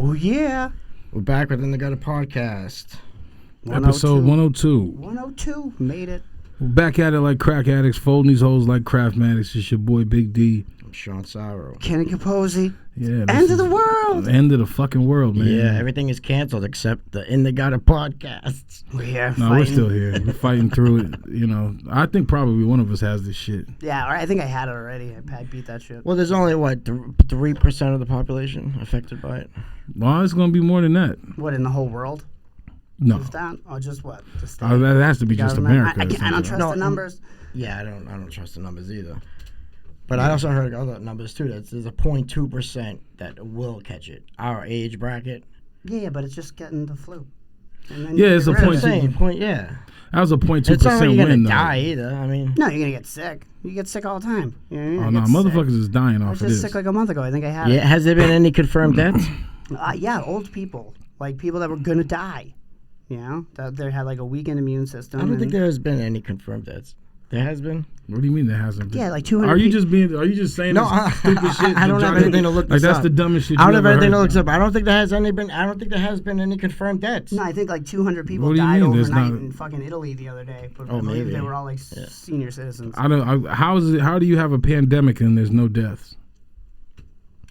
Oh, yeah. We're back within the Gutter Podcast. Episode 102. 102. Made it. We're back at it like crack addicts, folding these hoes like craftmatics. It's your boy Big D. I'm Shawn Sarro. Kenny Capozzi. Yeah, End of the world. End of the fucking world, man. Yeah, everything is canceled except the In the Gutter Podcasts. We're No, we're still here. We're fighting through it. You know, I think probably one of us has this shit. Yeah, I think I had it already. I beat that shit. Well, there's only, 3% of the population affected by it? Well, it's going to be more than that. What, in the whole world? No. Just that? Or just what? Just That has to be just America. I don't trust the numbers. Yeah, I don't trust the numbers either. But I also heard other numbers too. That there's a 0.2% that will catch it. Our age bracket. Yeah, but it's just getting the flu. And then Yeah, it's a point. Yeah. That was a 0.2% It's not like you're win, gonna though. die either. I mean. No, you're gonna get sick. You get sick all the time. You know, Oh no, motherfuckers is dying I off was of just this. sick like a month ago. I think I had it. Yeah. Has there been any confirmed deaths? Yeah, old people, like people that were gonna die. You know, that they had like a weakened immune system. I don't think there has been any confirmed deaths. There has been. What do you mean there hasn't been? Yeah, like 200. Are you just saying No, this stupid shit? I don't have anything to look like this that's up. the dumbest shit. I don't you have ever anything to heard. look up. I don't think there has been any confirmed deaths. No, I think like 200 people What do you died mean? There's overnight not- in fucking Italy the other day. But Oh, I believe maybe. they were all like senior citizens. I don't. How is it? How do you have a pandemic and there's no deaths?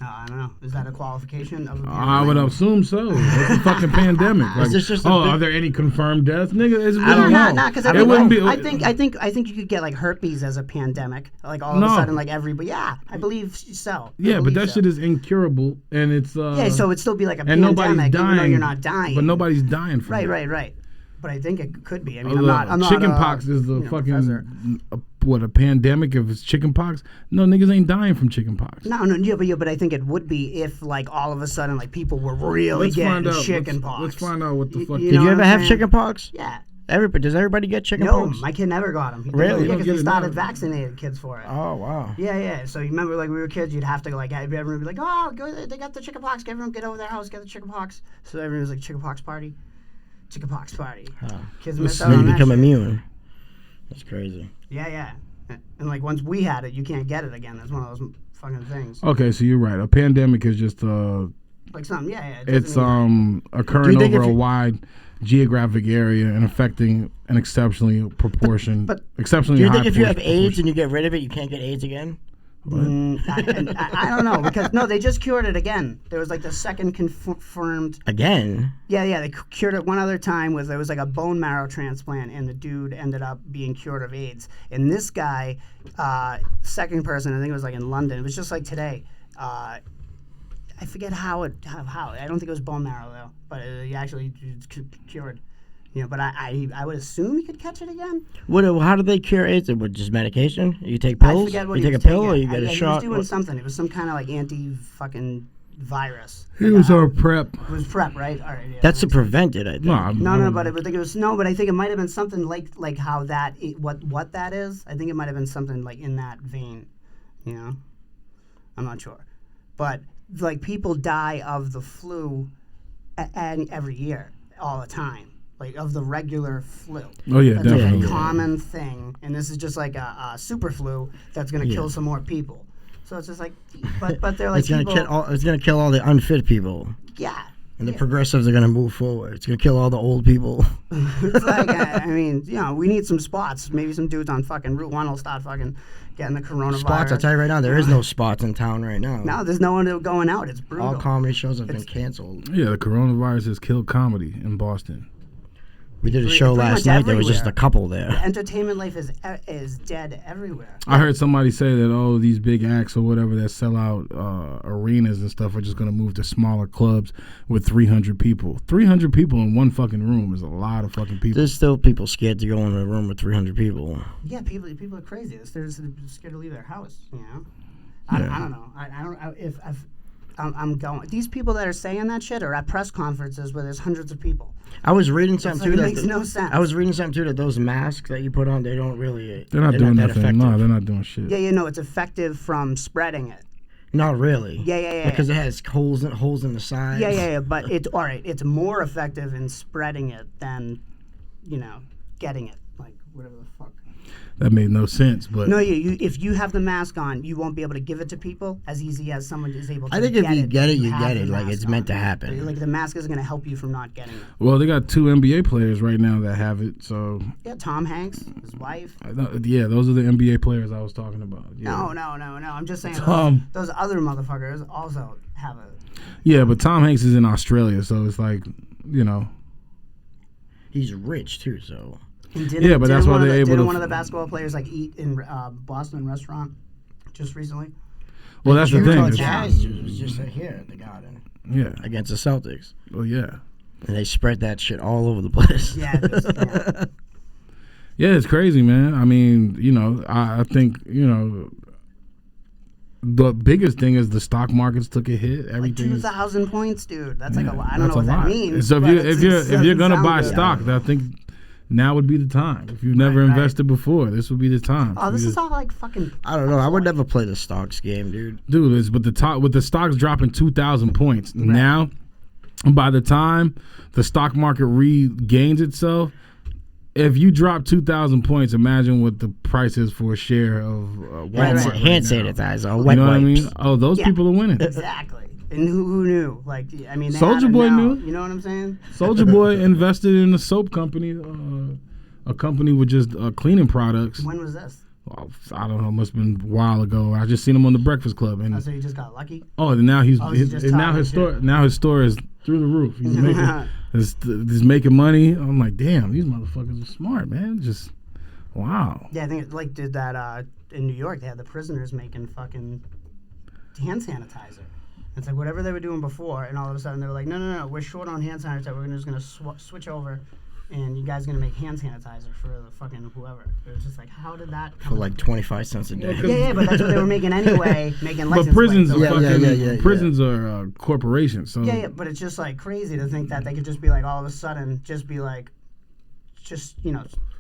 I don't know. Is that a qualification of? I would assume so. It's a fucking pandemic. Like, this just a oh, big- are there any confirmed deaths, nigga? It's I don't know. know. Because It wouldn't be. I think you could get like herpes as a pandemic. Like all of a sudden, like everybody. Yeah, I believe so. Yeah, but that shit is incurable, and it's. Yeah, so it'd still be like a and nobody's pandemic, even though dying. you're not dying. But nobody's dying from it. Right. But I think it could be. I mean, Look, I'm not. chicken pox is the professor. fucking a pandemic if it's chicken pox. No, niggas ain't dying from chicken pox. No, but I think it would be if like all of a sudden like people were really Let's find getting out. chicken pox. Let's find out what the fuck. you Did know you what ever I'm have saying? chicken pox? Yeah. Does everybody get chicken No, pox? my kid never got them. Really? Yeah, You don't because get they it started now? vaccinating kids for it. Oh wow. Yeah. So you remember, like we were kids, you'd have to like have everyone be like, "Oh, they got the chicken pox. Everyone get over their house, get the chicken pox." So everyone was like, "Chicken pox party." Kids miss out Then on you that become shit. immune. That's crazy. Yeah. And like once we had it, you can't get it again. That's one of those fucking things. Okay, so you're right. A pandemic is just Like something, yeah. It doesn't it's mean occurring think over if a you- wide geographic area and affecting an exceptionally proportion. but exceptionally Do you high think if you have proportion. AIDS and you get rid of it, you can't get AIDS again? I don't know because no, they just cured it again. There was like the second confirmed. Again? Yeah, they cured it one other time. There was like a bone marrow transplant, and the dude ended up being cured of AIDS. And this guy, second person, I think it was like in London. It was just like today. I forget how. I don't think it was bone marrow though, but he actually cured. You know, but I would assume he could catch it again. How do they cure AIDS? With just medication? You take pills? I forget what you he take a was pill taking. or you get a He shot? was doing something. It was some kind of like anti-fucking virus. He was our prep. It was prep, right? All right. Yeah, That's to that makes prevent it, I think. No, but I think it was but I think it might have been something like how that what that is. I think it might have been something like in that vein. You know, I'm not sure, but like people die of the flu, and every year, all the time. Like of the regular flu. Oh yeah, That's definitely. like a common thing, and this is just like a super flu that's gonna kill some more people. So it's just like, but they're like It's gonna kill all the unfit people. Yeah. And the progressives are gonna move forward. It's gonna kill all the old people. It's like, I mean, you know, we need some spots. Maybe some dudes on fucking Route 1 will start fucking getting the coronavirus. Spots, I'll tell you right now, there is no spots in town right now. No, there's no one going out. It's brutal. All comedy shows have been canceled. Yeah, the coronavirus has killed comedy in Boston. We did a show pretty last much night. There was just a everywhere. couple there. Entertainment life is dead everywhere. I heard somebody say that these big acts or whatever that sell out arenas and stuff are just gonna move to smaller clubs with 300 people. 300 people in one fucking room is a lot of fucking people. There's still people scared to go in a room with 300 people. Yeah, people are crazy. They're just scared to leave their house. You know, I don't know. I'm going. These people that are saying that shit are at press conferences where there's hundreds of people. I was reading something It too. makes no sense. I was reading something too that those masks that you put on, they don't really. They're not doing that nothing. effective. No, they're not doing shit. Yeah, it's effective from spreading it. Not really. Yeah. Because it has holes in the sides. Yeah. But it's all right. It's more effective in spreading it than, getting it. Like whatever the fuck. That made no sense. But No, you if you have the mask on, you won't be able to give it to people as easy as someone is able to. I think if you get it, you have get the it. Like, mask it's meant to on. happen. Like the mask is going to help you from not getting it. well, they got 2 NBA players right now that have it. So Yeah, Tom Hanks, his wife. yeah, those are the NBA players I was talking about. Yeah. No. I'm just saying those other motherfuckers also have it. Yeah, but Tom Hanks is in Australia, so it's like, you know. He's rich too, so. Yeah, but that's why they're able to. Didn't one of the basketball players like eat in Boston restaurant just recently? Well, that's the thing. Utah It's- Jazz was just here at the Garden Yeah. against the Celtics, Well, yeah. and they spread that shit all over the place. Yeah, yeah. Yeah, it's crazy, man. I mean, you know, I think, you know, the biggest thing is the stock markets took a hit. Like Everything. 2,000 points, dude. That's like Yeah, a lot. I don't that's know what a that lot. means. So but if you're gonna doesn't buy sound good. stock, I think now would be the time. If you've never Right. invested before, this would be the time. Oh, this You is all like fucking. I don't know. I would never play the stocks game, dude. dude, it's but with the stocks dropping 2,000 points now. By the time the stock market regains itself, if you drop 2,000 points, imagine what the price is for a share of Walmart. right Hand now. sanitizer, You wet know what I wipes. mean? Oh, those Yeah. people are winning. Exactly. And who knew? Like, I mean, they Soulja had it Boy now. knew. You know what I'm saying? Soldier Boy invested in a soap company, a company with just cleaning products. When was this? Well, I don't know, must have been a while ago. I just seen him on the Breakfast Club, and So you just got lucky? and now he's he's just now his talking store his store is through the roof. He's making he's making money. I'm like, damn, these motherfuckers are smart, man. Just wow. Yeah, I think it like did that in New York. They had the prisoners making fucking hand sanitizer. It's like whatever they were doing before, and all of a sudden they were like, no, we're short on hand sanitizer. We're just gonna switch over, and you guys are gonna make hand sanitizer for the fucking whoever. It was just like, how did that come For like 25 cents a day. Yeah, but that's what they were making anyway, making license But prisons plates. are So, Yeah, fucking yeah. prisons are corporations. So yeah, but it's just like crazy to think that they could just be like all of a sudden just be like,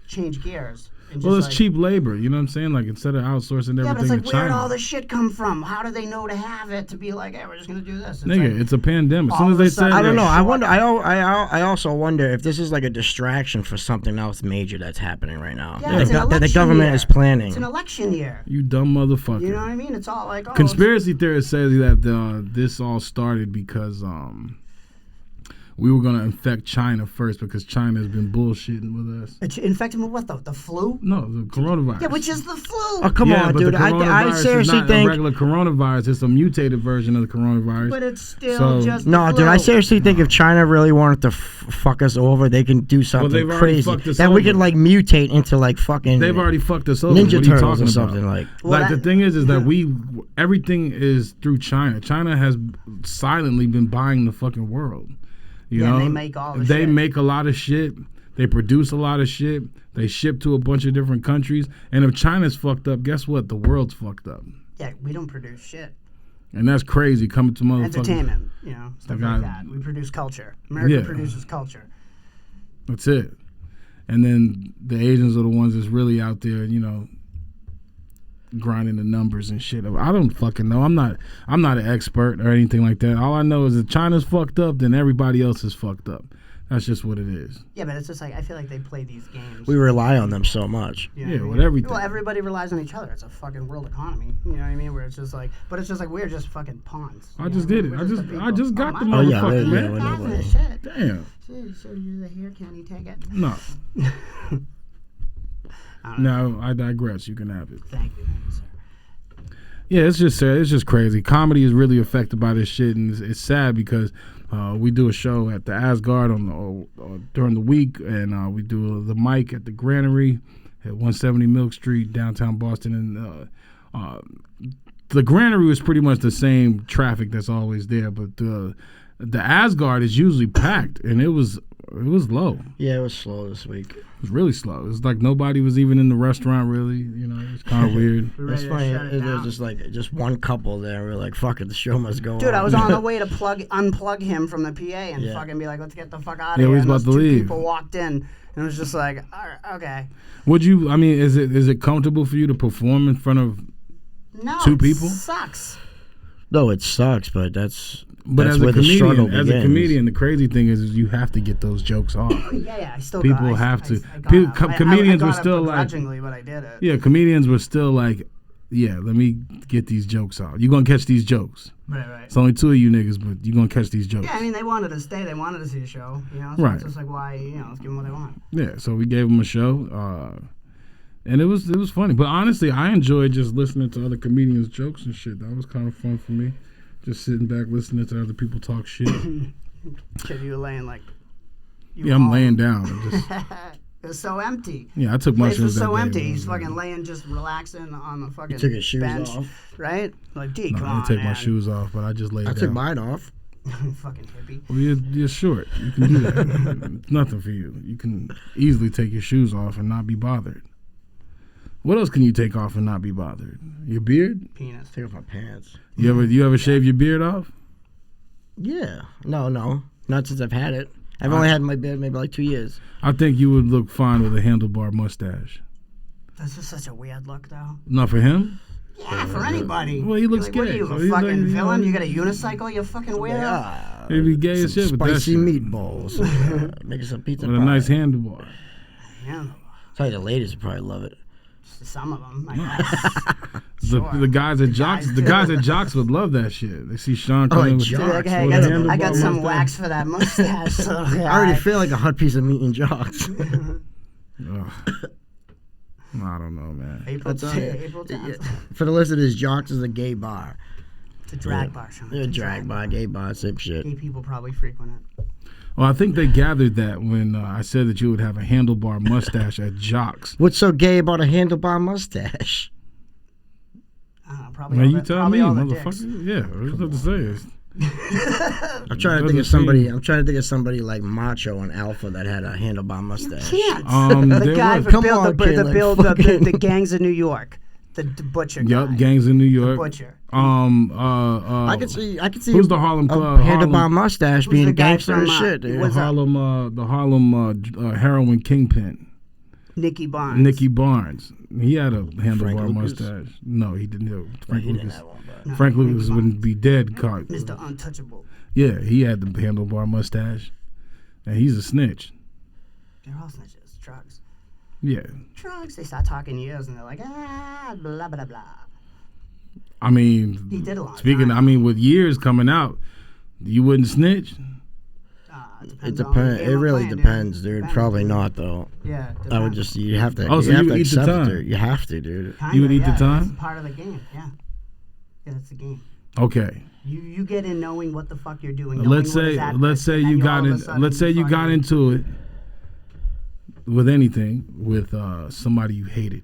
change gears. And well, just it's like, cheap labor. You know what I'm saying? Like instead of outsourcing Yeah, but it's everything like, to where did China. all this shit come from? How do they know to have it to be like, hey, we're just gonna do this? It's Nigga, like, it's a pandemic. As all soon as of a they sudden- say I don't know. that- I wonder. I also wonder if this is like a distraction for something else major that's happening right now. Yeah, that it's an that the election government year. is planning. It's an election year. You dumb motherfucker. You know what I mean? It's all like, oh, Conspiracy theorists say that this all started because we were gonna infect China first because China has been bullshitting with us. It's infected with what, the flu? No, the coronavirus. Yeah, which is the flu. Oh, come yeah, on, but dude. the I coronavirus seriously is not think. a regular coronavirus. It's a mutated version of the coronavirus. But it's still So- just the No, flu. dude, I seriously think if China really wanted to fuck us over, they can do something they've already crazy. fucked us That we over. could like mutate into like fucking They've already fucked us over. Ninja What are you Turtles talking or something about? like. Well, Like that- the thing is that everything is through China. China has silently been buying the fucking world. You Yeah, know, and they make all the they shit. make a lot of shit. They produce a lot of shit. They ship to a bunch of different countries. And if China's fucked up, guess what? The world's fucked up. Yeah, we don't produce shit. And that's crazy coming to motherfuckers. Entertainment, stuff Like like that. We produce culture. America produces culture. That's it. And then the Asians are the ones that's really out there, grinding the numbers and shit. I don't fucking know. I'm not an expert or anything like that. All I know is if China's fucked up, then everybody else is fucked up. That's just what it is. Yeah, but it's just like, I feel like they play these games. We rely on them so much. You know Yeah, what I mean? with everything. Well, everybody relies on each other. It's a fucking world economy. You know what I mean? Where it's just like, but it's just like we're just fucking pawns. I just did it. I just got the Oh, yeah, motherfucker, yeah, man. we're not Passing shit. Damn. So you're the hair, can you take it? No. No, I digress. You can have it. Thank you, sir. Yeah, it's just crazy. Comedy is really affected by this shit, and it's sad because we do a show at the Asgard during the week, and we do the mic at the Granary at 170 Milk Street, downtown Boston, and the Granary was pretty much the same traffic that's always there, but the Asgard is usually packed, and it was low. Yeah, it was slow this week. It was really slow. It was like nobody was even in the restaurant, really. It's kind of weird. We're That's ready to funny. shut it It was down. just like just one couple there. We're like, fuck it, the show must go on. Dude, I was on the way to unplug him from the PA and Yeah. fucking be like, let's get the fuck out of Yeah, here. we was And about those to two leave. people walked in, and it was just like, all right, okay. Is it comfortable for you to perform in front of No, Two people? Sucks. No, it sucks, but that's But That's as a where the struggle comedian, begins. the crazy thing is you have to get those jokes off. Yeah, I still People got, have I, to. I got up. Comedians I were got up still like, begrudgingly, but I did it. yeah, comedians were still like, yeah, let me get these jokes out. You're gonna catch these jokes. Right. It's only 2 of you niggas, but you're gonna catch these jokes. Yeah, I mean, they wanted to stay. They wanted to see a show. You know, so Right. it's just like, why? You know, let's give them what they want. Yeah, so we gave them a show, and it was funny. But honestly, I enjoyed just listening to other comedians' jokes and shit. That was kind of fun for me. Just sitting back listening to other people talk shit. Shit, you were laying like. Yeah, I'm laying down. Just, It was so empty. yeah, I took The place mushrooms was so that day. empty. He's fucking laying, just relaxing on the fucking took his shoes bench, off. right? Like, D, No, come I on, didn't take my man. shoes off, but I just laid I down. took mine off. Fucking hippie. Well, you're short. You can do that. It's nothing for you. You can easily take your shoes off and not be bothered. What else can you take off and not be bothered? Your beard? Penis. Take off my pants. You ever shave your beard off? Yeah. No. Not since I've had it. I've only had my beard maybe like 2 years. I think you would look fine with a handlebar mustache. That's just such a weird look, though. Not for him? Yeah, for anybody. Well, he looks like, what gay, are you, so a he's fucking like, villain? you You know. got a unicycle, you fucking weirdo? He'd be gay as shit with that Spicy shit. meatballs. Making some pizza With a pie. nice handlebar. Yeah, Tell you, the ladies would probably love it. some of them, I guess. The guys at Jocks, guys the do. guys at Jocks would love that shit. They see Shawn coming with Jocks. Like, hey, with I a got, handlebar I got some mustache. wax for that mustache. So, I already feel like a hot piece of meat in jocks. Ugh. I don't know, man. April, That's all. April 10th. For the listeners, Jocks is a gay bar. It's a drag bar, Sean. Yeah, drag bar, gay bar, same shit. Gay people probably frequent it. Well, I think they gathered that when I said that you would have a handlebar mustache at Jocks. What's so gay about a handlebar mustache? I don't know, probably Man, all you the, tell probably me, all the dicks. motherfucker. Yeah, I was about to say is I'm trying to think of Doesn't somebody. seem- I'm trying to think of somebody like Macho and Alpha that had a handlebar mustache. Can't. there The guy was. for Come Bill, on, the Caleb, Bill, fucking- the gangs of New York, the butcher guy. Yup, gangs in New York. Butcher. I could see. Who's the Harlem a Club? handlebar Harlem, mustache Who's being the guy gangster from, as shit, dude. was- the Harlem heroin kingpin, Nicky Barnes. Nicky Barnes. He had a Frank handlebar Lucas? mustache. No, he didn't. No, Frank He didn't Lucas. have one, but- No, Frank Nicky Lucas Barnes. wouldn't be dead. Caught. Mr. Untouchable. Yeah, he had the handlebar mustache, and he's a snitch. They're all snitches. Drugs. Yeah, Drugs. They start talking years and they're like, blah, blah, blah. I mean, He did a lot. speaking, I mean, with years coming out, you wouldn't snitch. It Depends. on the depends. game It we're really playing, depends, dude. Depends. Probably not though. Yeah. I would depends. just. You have to. Oh, so you have you to eat the accept time. it, dude. You have to, dude. Kinda, You would eat the yeah, time? It's part of the game. Yeah. Yeah, that's the game. Okay, You get in knowing what the fuck you're doing. knowing let's what is say at let's risk, say and then you got all of a in. sudden Let's say you got fucking- into it with anything with somebody you hated.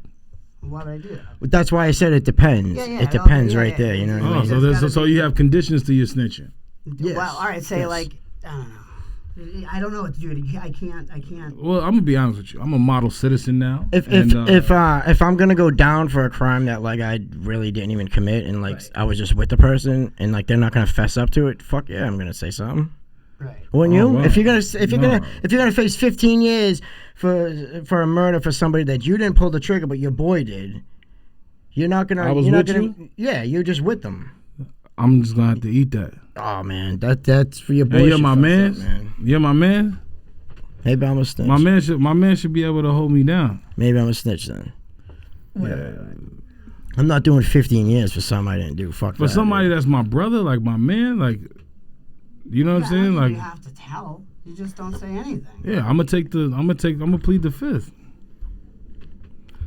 What I do? But that's why I said it depends. Yeah, It depends yeah, right yeah. there. You know what I Oh, mean? so There's gotta so be- you have conditions to your snitching. Yes. Well, all right. Say Yes. like I don't know. I don't know what to do. I can't. Well, I'm gonna be honest with you. I'm a model citizen now. If and, if I'm gonna go down for a crime that like I really didn't even commit and like I was just with the person and like they're not gonna fess up to it, fuck yeah, I'm gonna say something. Right. Wouldn't Oh, you? wow. If you're No. gonna face 15 years for a murder for somebody that you didn't pull the trigger but your boy did, you're not gonna. I was you're not with gonna, Yeah, you're just with them. I'm just gonna have to eat that. Oh man, that's for your boy. Hey, you're my man. man. You're my man. Maybe I'm a snitch. My man should be able to hold me down. Maybe I'm a snitch then. Yeah. I'm not doing 15 years for something I didn't do. Fuck For that, somebody dude. that's my brother, like my man, like, you know what I'm saying? Like, you have to tell. You just don't say anything. yeah, I'm gonna plead the fifth.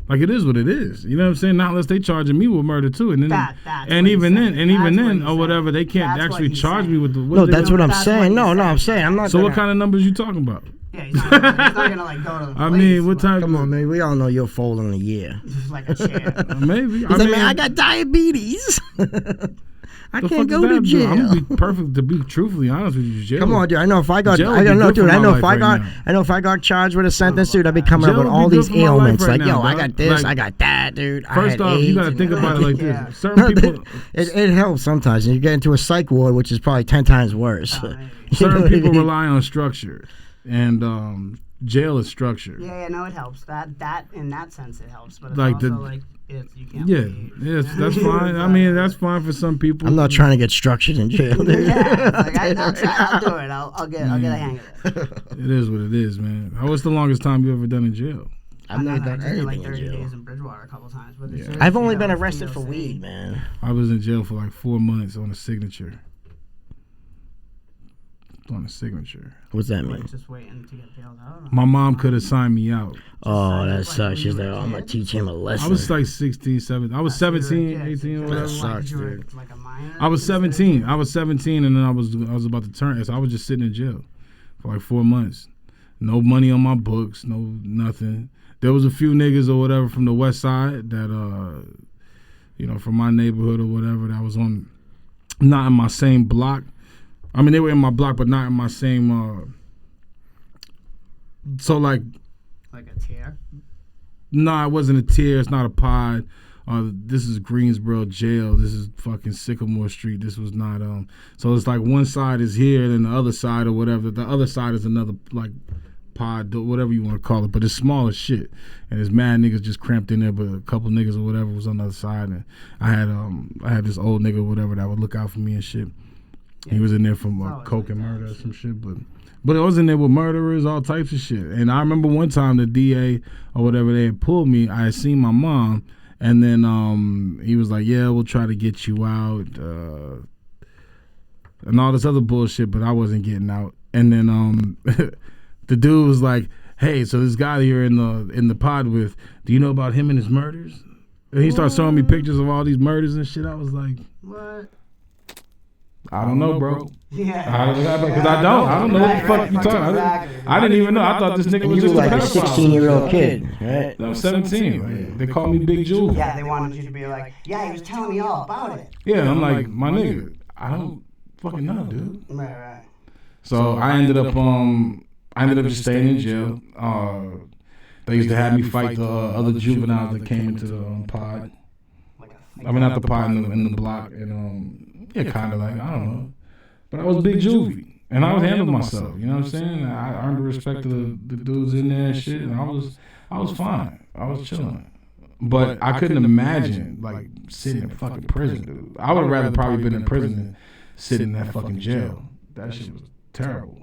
Like it is what it is. You know what I'm saying? Not unless they charging me with murder too, and then That's and what even he's then, saying. and even That's what then, he's or whatever, saying. they can't That's what actually he's charge saying. me with the. No, that's what I'm That's saying. what No, he's no, I'm saying. saying I'm not. So what gonna- kind of numbers you talking about? Yeah, he's not gonna like go to the I police, mean, what but type? Come on, man. We all know you're folding a year. just like a chair. Maybe. He's like, man, I got diabetes. I The can't fuck go does to that do? jail. I'm gonna be perfect to be truthfully honest with you. Jail. Come on, dude. I know if I got, Jail would I be don't know, good dude. for I my know if life I right got, now. I know if I got charged with a sentence, dude, I'd be coming Jail up with would be all good these for my life ailments. right Like, now, yo, I dog. got this, Like, I got that, dude. I First had off, you got to AIDS think and- about it like Yeah. this. Certain people, It helps sometimes. And you get into a psych ward, which is probably 10 times worse. Oh, maybe. You know certain what I people mean? rely on structure, and jail is structure. Yeah, no, it helps. That in that sense it helps, but it's Like also the- like you can't. Yeah, leave. yes, that's fine. I mean, that's fine for some people. I'm not trying to get structured in jail, dude. Yeah, it's like, I'll do it. I'll get a hang of it. It is what it is, man. What's the longest time you ever done in jail? I've never done I did like anything 30 in jail. days in Bridgewater a couple times. But Yeah. I've only been arrested for weed, man. I was in jail for like 4 months on a signature. On a signature. What's that mean? Just waiting to get bailed out. My mom could have signed me out. Oh, that sucks. She's like, oh, I'm going to teach him a lesson. I was like 16, 17. I was 17, 18 or whatever. That sucks, dude. Like a minor? I was 17. I was 17 and then I was about to turn. So I was just sitting in jail for like 4 months. No money on my books, no nothing. There was a few niggas or whatever from the west side that from my neighborhood or whatever that was on not in my same block. I mean, they were in my block, but not in my same. So like a tier? Nah, it wasn't a tier. It's not a pod. This is Greensboro jail. This is fucking Sycamore Street. This was not. So it's like one side is here, and then the other side or whatever. The other side is another like pod, whatever you want to call it. But it's small as shit, and there's mad niggas just cramped in there. But a couple niggas or whatever was on the other side, and I had this old nigga or whatever that would look out for me and shit. Yeah. He was in there from coke and murder or some shit, but it was in there with murderers, all types of shit. And I remember one time the DA or whatever, they had pulled me. I had seen my mom, and then he was like, "Yeah, we'll try to get you out," and all this other bullshit. But I wasn't getting out. And then the dude was like, "Hey, so this guy you're in the pod with, do you know about him and his murders?" And he started showing me pictures of all these murders and shit. I was like, "What? I don't know, bro." Yeah. Because I don't know what the fuck you talking about. I didn't even know. I thought this nigga was just like a a 16-year-old kid, right? I was 17. They called me Big Jewel. Yeah, they wanted you to be like, yeah, he was telling me all about it. Yeah, I'm like, my nigga, I don't fucking know, dude. Right. So I ended up just staying in jail. They used to have me fight the other juveniles that came into the pod. I mean, not the pod, in the block, and yeah, kind of like, I don't know. But I was Big Juvie, and I was handling myself. You know what I'm saying? I earned the respect of the dudes in there and shit, and I was fine. I was chilling. But I couldn't imagine like sitting in fucking prison, dude. I would have rather probably been in prison than sitting in that fucking jail. That shit was terrible.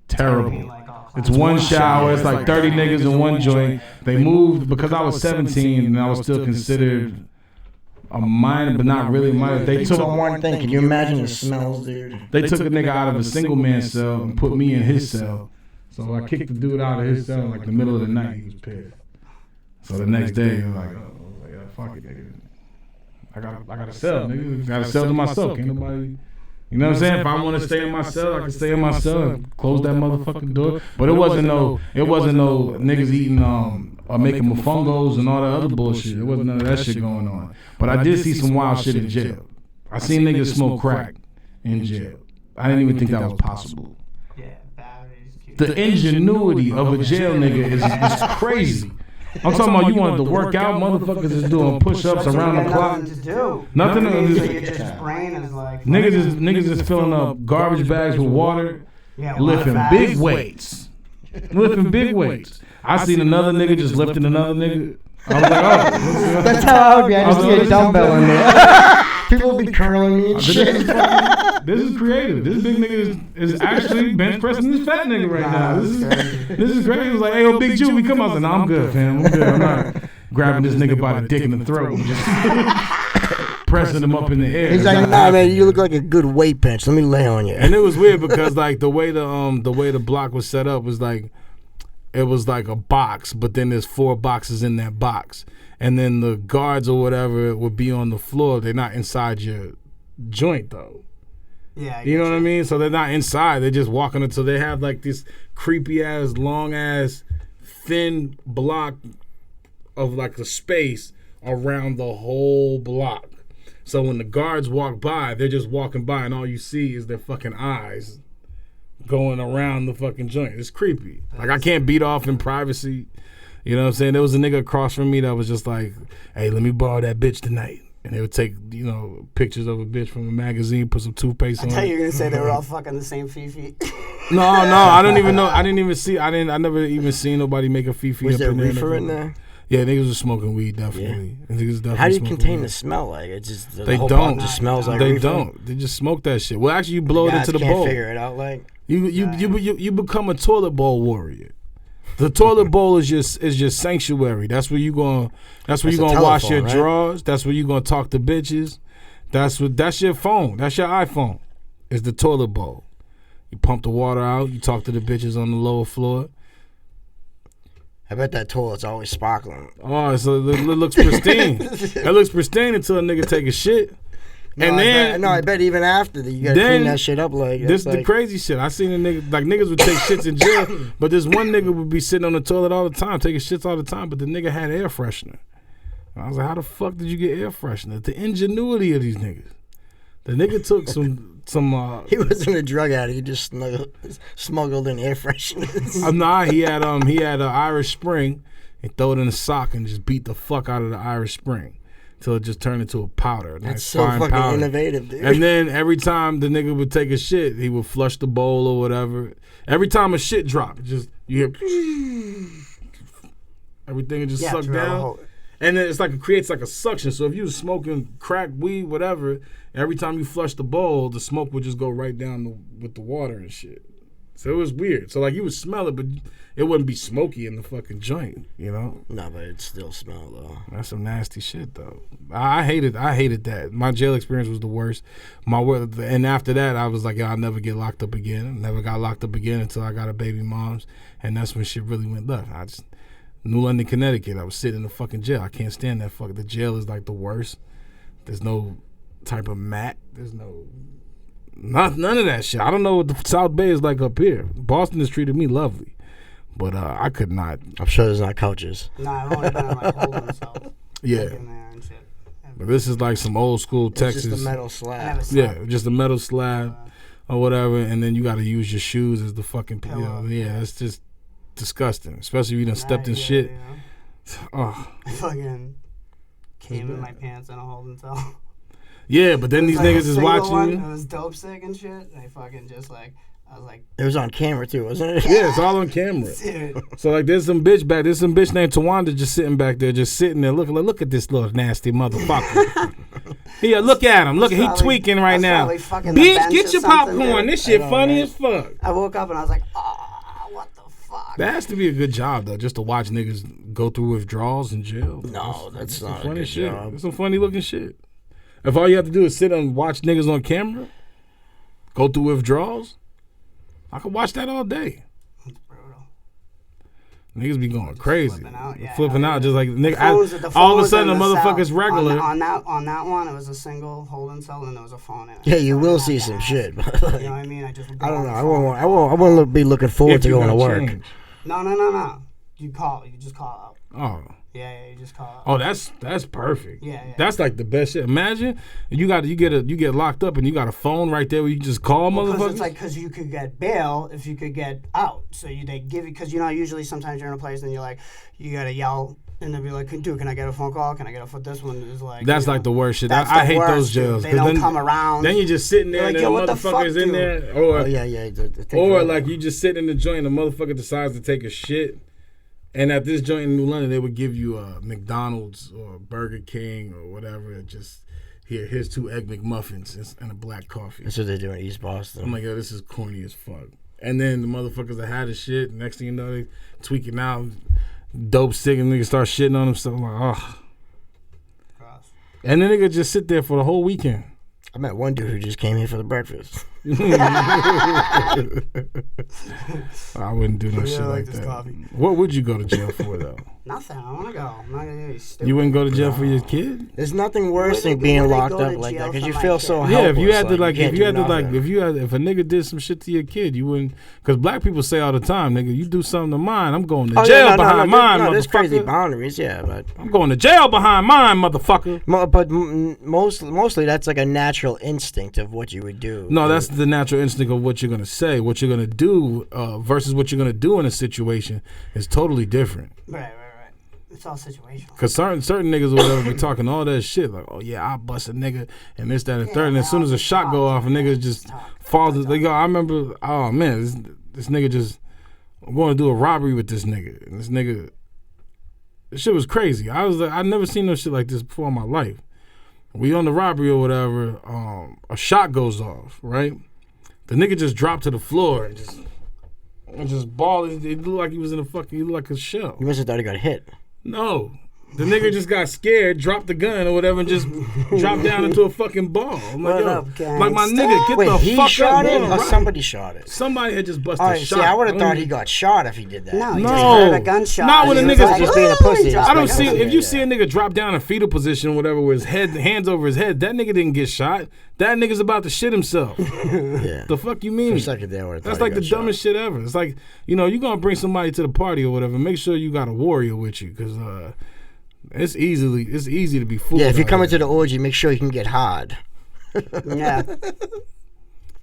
Terrible. It's one shower. It's like 30 niggas in one joint. They moved because I was 17 and I was still considered a minor, but not really minor. They took one thing. Can you imagine the smells, dude? They took a nigga out of a single man cell and put me in his cell. So I kicked the dude out of his cell in like the middle of the night. He was pissed. So the next day, he was like, yeah, fuck it, nigga. I got a cell, nigga. Got a cell to myself. Can't nobody. You know what I'm saying? If I want to stay in my cell, I can stay in my cell and close that motherfucking door. But it wasn't no niggas eating or making mofungos and all that other bullshit. There wasn't none of that shit going on. But I did see some wild shit in jail. I seen niggas smoke crack in jail. I didn't even think that was possible. Yeah, batteries. The ingenuity of a jail nigga is crazy. I'm talking about you wanted to work out, motherfuckers is doing push-ups around the clock. Nothing to do. Nothing to do. So your brain is like Niggas is filling up garbage bags with water, lifting big weights. Lifting big weights. I seen another nigga just lifting another nigga. I was like, oh. That's how I would be. I just see a dumbbell in there. People be curling me and shit. This is creative. This big nigga is actually bench pressing this fat nigga right now. This is great. He was like, hey, yo, Big Juvie, come on. I said, no, I'm good, fam. I'm good. I'm not grabbing this nigga by the dick in the throat and just pressing him up in the air. He's like, nah, man, you look like a good weight bench. Let me lay on you. And it was weird because like the way the block was set up was like, it was like a box, but then there's 4 boxes in that box. And then the guards or whatever would be on the floor. They're not inside your joint, though. Yeah. You know what I mean? So they're not inside. They're just walking until they have like this creepy-ass, long-ass, thin block of like the space around the whole block. So when the guards walk by, they're just walking by and all you see is their fucking eyes going around the fucking joint. It's creepy. Like I can't beat off in privacy. You know what I'm saying? There was a nigga across from me that was just like, hey, let me borrow that bitch tonight. And they would take, pictures of a bitch from a magazine, put some toothpaste on it. I thought you were going to say they were all fucking the same Fifi. No, I don't even know. I never even seen nobody make a Fifi was up there in there. reefer in there? Yeah, niggas was smoking weed definitely. Yeah. Niggas definitely How do you smoking contain weed. the smell? Like it just the They whole don't. bong just smells like They reefer? don't. They just smoke that shit. Well, actually, you blow it into the can't bowl. Figure it out. Like You become a toilet bowl warrior. The toilet bowl is your sanctuary. That's where you gonna wash telephone, your right? drawers. That's where you gonna talk to bitches. That's your phone. That's your iPhone. It's the toilet bowl. You pump the water out. You talk to the bitches on the lower floor. I bet that toilet's always sparkling. Oh, so it looks pristine. It looks pristine until a nigga take a shit. I bet even after that you gotta clean that shit up. Like this is the crazy shit. I seen a nigga like niggas would take shits in jail, but this one nigga would be sitting on the toilet all the time, taking shits all the time. But the nigga had air freshener. And I was like, how the fuck did you get air freshener? The ingenuity of these niggas. The nigga took some. He wasn't a drug addict. He just smuggled in air fresheners. Nah, he had an Irish Spring and throw it in a sock and just beat the fuck out of the Irish Spring till it just turned into a powder. That's nice so fine fucking powder. innovative, dude. And then every time the nigga would take a shit, he would flush the bowl or whatever. Every time a shit drop, just you hear everything would just suck down. And then it's like it creates like a suction. So if you was smoking crack, weed, whatever, every time you flush the bowl, the smoke would just go right down with the water and shit. So it was weird. So like you would smell it, but it wouldn't be smoky in the fucking joint, you know? No, but it still smell though. That's some nasty shit though. I hated that. My jail experience was the worst. And after that, I was like, yo, I'll never get locked up again. I never got locked up again until I got a baby mom's, and that's when shit really went left. New London, Connecticut. I was sitting in the fucking jail. I can't stand that fuck. The jail is like the worst. There's no type of mat. There's none of that shit. I don't know what the South Bay is like up here. Boston has treated me lovely, but I could not. I'm sure there's not couches. Nah, I've only been in like holding cells. Yeah. Like in there and shit. But this is like some old school Texas. It's just a metal slab. Yeah, just a metal slab or whatever, and then you got to use your shoes as the fucking pillow. Yeah, it's just disgusting, especially if you done stepped in shit. You know? Oh. I fucking came in my pants in a holding cell. Yeah, but then these like niggas is watching It you. was dope sick and shit. And I fucking just like, I was like, It was on camera too, wasn't it? Yeah, it's all on camera. dude. So like, there's some bitch named Tawanda just sitting back there, just sitting there looking like, look at this little nasty motherfucker. Yeah, look at him. Look, he tweaking right now. Bitch, get your popcorn. This shit funny as fuck. I woke up and I was like, oh, what the fuck? That has to be a good job though, just to watch niggas go through withdrawals in jail. No, that's not a funny good shit. job. That's some funny looking shit. If all you have to do is sit and watch niggas on camera, go through withdrawals, I could watch that all day. It's brutal. Niggas be going crazy, Flipping out, just like nigga. The phone All of a was sudden, in the the motherfucker's cell. regular. On that one, it was a single holding cell, and there was a phone in it. Yeah, you So I will didn't see have to some ask. shit. But You know like, what I mean? I just. I don't know. I won't be looking forward If to you going to gotta work. change. No. You just call up. Oh. Yeah, you just call up. Oh, that's perfect. Yeah. That's like the best shit. Imagine you get locked up and you got a phone right there where you can just call Because motherfuckers. it's like, because you could get bail if you could get out. So they give you, because usually sometimes you're in a place and you're like, you gotta yell, and they'll be like, dude, can I get a phone call? Can I get a phone? This one is like. That's like the worst shit. That's I the hate worst, those jails. They 'cause don't then, come around. Then you're just sitting there You're like, and yo, the what the motherfucker's fuck, in dude? there. Or, Oh yeah. or like you just sit in the joint and the motherfucker decides to take a shit. And at this joint in New London, they would give you a McDonald's or Burger King or whatever. Just here's 2 Egg McMuffins and a black coffee. That's what they do in East Boston. I'm like, yo, this is corny as fuck. And then the motherfuckers that had the shit, next thing you know, they tweaking out, dope sick, and niggas start shitting on themselves. I'm like, oh. And then nigga just sit there for the whole weekend. I met one dude who just came here for the breakfast. I wouldn't do no shit like this that. coffee. What would you go to jail for though? Nothing. I want to go. I'm not gonna do stupid. You wouldn't go to jail for your kid? There's nothing worse Would than they- being would they locked go up to like jail that because for you my feel kid? so Yeah, helpless. Yeah, if you had to like, if you you had can't to do nothing. if a nigga did some shit to your kid, you wouldn't. Because black people say all the time, nigga, you do something to mine, I'm going to Oh, jail yeah, behind mine, there's crazy motherfucker. boundaries, yeah, but I'm going to jail behind mine, motherfucker. mostly that's like a natural instinct of what you would do. No, that's the natural instinct of what you're gonna say, what you're gonna do, versus what you're gonna do in a situation is totally different. Right. It's all situational. Cause certain niggas or whatever be talking all that shit like, oh yeah, I bust a nigga and this, that, and third. And as soon as a shot go off, a nigga just falls. They go, I remember, oh man, this nigga just, I'm going to do a robbery with this nigga, and this nigga This shit was crazy. I was like, I never seen no shit like this before in my life. We on the robbery or whatever. A shot goes off, right? The nigga just dropped to the floor and just balled. It looked like he was in a fucking. He looked like a shell. You must have thought he got hit. No. The nigga just got scared, dropped the gun or whatever, and just dropped down into a fucking ball. I'm like, What yo, up, gangsta? like my nigga, get the he fuck shot up, it, man. or Right. somebody shot it? Somebody had just busted All a right, shot. see, I would have I thought mean, he got shot if he did that. No, he No. just heard a gunshot. Not when and a he was nigga like, just being a "Ooh," pussy. he dropped I don't the see gun. if you see a nigga drop down in fetal position or whatever with his head, hands over his head, that nigga didn't get shot. That nigga's about to shit himself. Yeah. The fuck you For mean? a second there, I would've That's thought like he the got shot. dumbest shit ever. It's like, you know, you gonna bring somebody to the party or whatever. Make sure you got a warrior with you, cause it's easy to be fooled. Yeah, if you out come here. into the orgy, make sure you can get hard. Yeah.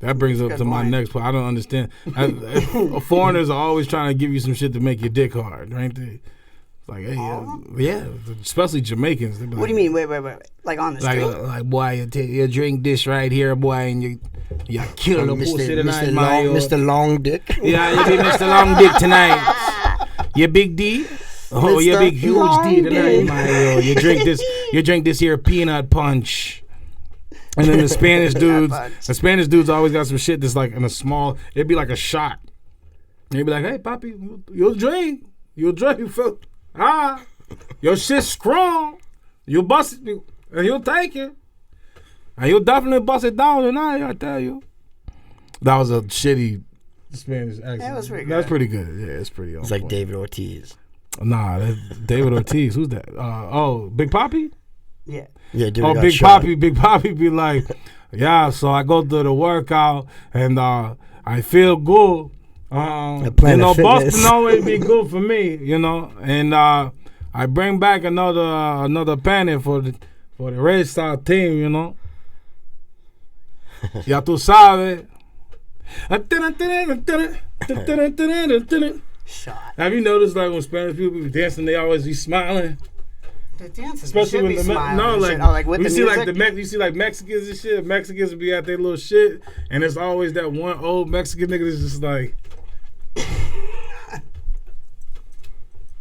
That brings up Good to my point. next point. I don't understand. Foreigners are always trying to give you some shit to make your dick hard, right? They, like, hey, yeah, especially Jamaicans. They be What do you mean? Wait. Like on the street? Like, boy, you drink this right here, boy, and you kill the pussy tonight, Mr. Long Dick. Yeah, you be Mr. Long Dick tonight. You big D. Oh, you Mr. big huge Long D tonight, Dick. my yo. You drink this here peanut punch. And then the Spanish dudes always got some shit that's like in a small, it'd be like a shot. They'd be like, hey, papi, you'll drink, fella. Ah, your shit's strong. You bust it, and you'll take it. And you'll definitely bust it down tonight, I tell you. That was a shitty Spanish accent. That was pretty That's good. pretty good. Yeah, it's pretty on It's like point. David Ortiz. Nah, that's David Ortiz. Who's that? Big Papi? Yeah. Yeah, dude. Oh, got Big shot. Papi be like, yeah, so I go to the workout and I feel good. Planet Fitness. Boston always be good for me, and I bring back another penny for the Red Sox team, Ya tú sabes. Shot. Have you noticed like when Spanish people be dancing, they always be smiling? The dancers Especially should when be the smiling no, and like, shit. Oh, like with you the see music? like you see like Mexicans and shit. Mexicans would be at their little shit, and it's always that one old Mexican nigga that's just like,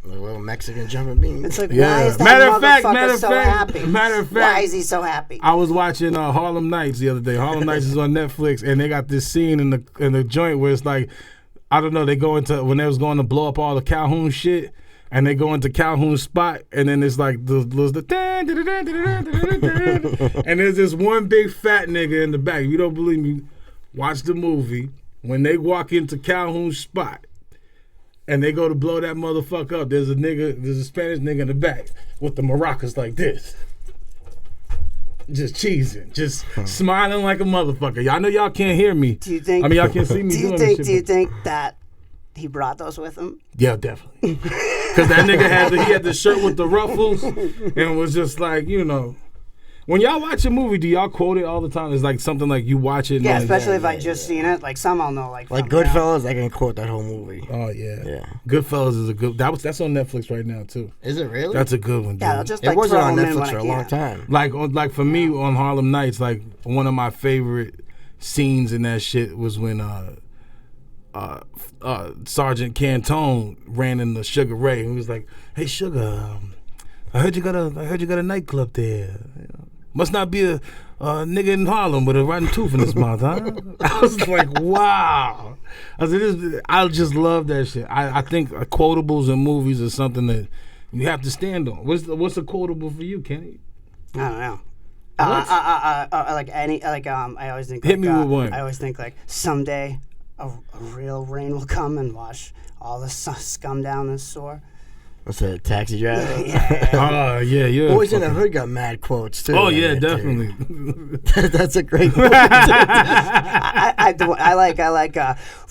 Like a little Mexican jumping bean. It's like, Yeah. why is that Matter of fact, motherfucker so happy? matter of fact, Why is he so happy? I was watching Harlem Nights the other day. Harlem Nights is on Netflix, and they got this scene in the joint where it's like, I don't know, they go into when they was going to blow up all the Calhoun shit, and they go into Calhoun's spot, and then it's like and there's this one big fat nigga in the back. If you don't believe me, watch the movie. When they walk into Calhoun's spot, and they go to blow that motherfucker up, there's a Spanish nigga in the back with the maracas like this. Just cheesing, just smiling like a motherfucker. Y'all know y'all can't hear me. Do you think? I mean, y'all can't see me Do you doing think? this Do you shit. think that he brought those with him? Yeah, definitely. Because that nigga had the shirt with the ruffles and was just like, When y'all watch a movie, do y'all quote it all the time? It's like something like you watch it. And Yeah, like, especially if I just seen it. Like some I'll know. Like Like from, Goodfellas, I can quote that whole movie. Oh yeah. Yeah. Goodfellas is a good. That's on Netflix right now too. Is it really? That's a good one. Dude. Yeah, I'll just It like wasn't throw on them in Netflix when for I a long can. time. Like for me on Harlem Nights, like one of my favorite scenes in that shit was when Sergeant Cantone ran into Sugar Ray and he was like, "Hey Sugar, I heard you got a nightclub there. Must not be a nigga in Harlem with a rotten tooth in his mouth, huh?" I was like, wow. I just love that shit. I think quotables in movies are something that you have to stand on. What's a quotable for you, Kenny? I don't know. What? I always think. Hit me with one. I always think like someday a real rain will come and wash all the scum down this shore. What's that, Taxi Driver? Oh yeah, yeah. Boys in the Hood got mad quotes too. Oh in yeah, it, too. definitely. That's a great one. I like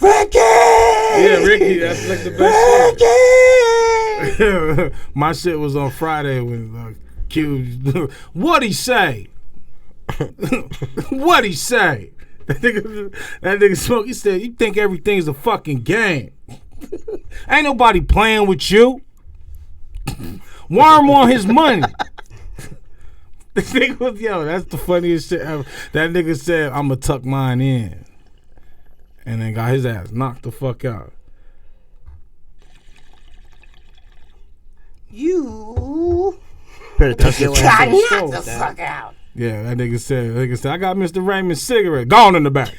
Ricky. Yeah, Ricky, that's like the best shit. Ricky. My shit was on Friday when Q. What'd he say? What'd he say? That nigga Smoke. He said, "You think everything's a fucking game? Ain't nobody playing with you. Worm on his money." This nigga was that's the funniest shit ever. That nigga said, "I'ma tuck mine in," and then got his ass knocked the fuck out. you Better tuck your ass got in the knocked stove the with that. fuck out. Yeah, that nigga said, I got Mr. Raymond's cigarette. Gone in the back.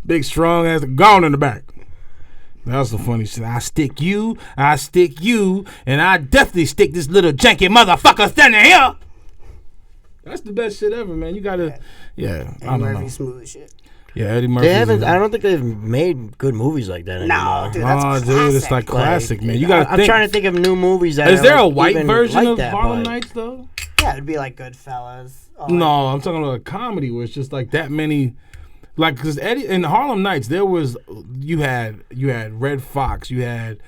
Big, strong ass. Gone in the back. That was some funny shit. I stick you, and I definitely stick this little janky motherfucker standing here. That's the best shit ever, man. You gotta, I don't know. Murphy smooth shit. Yeah, Eddie Murphy. They haven't. I don't think they've made good movies like that anymore. No, dude, that's classic. Dude, it's like classic, man. You gotta I'm think. trying to think of new movies that. Is are there a like white even version like of that, Harlem but- Nights though? Yeah, it'd be like Goodfellas. No, I'm talking about a comedy where it's just like that many, like because Eddie in Harlem Nights there was you had Red Fox, you had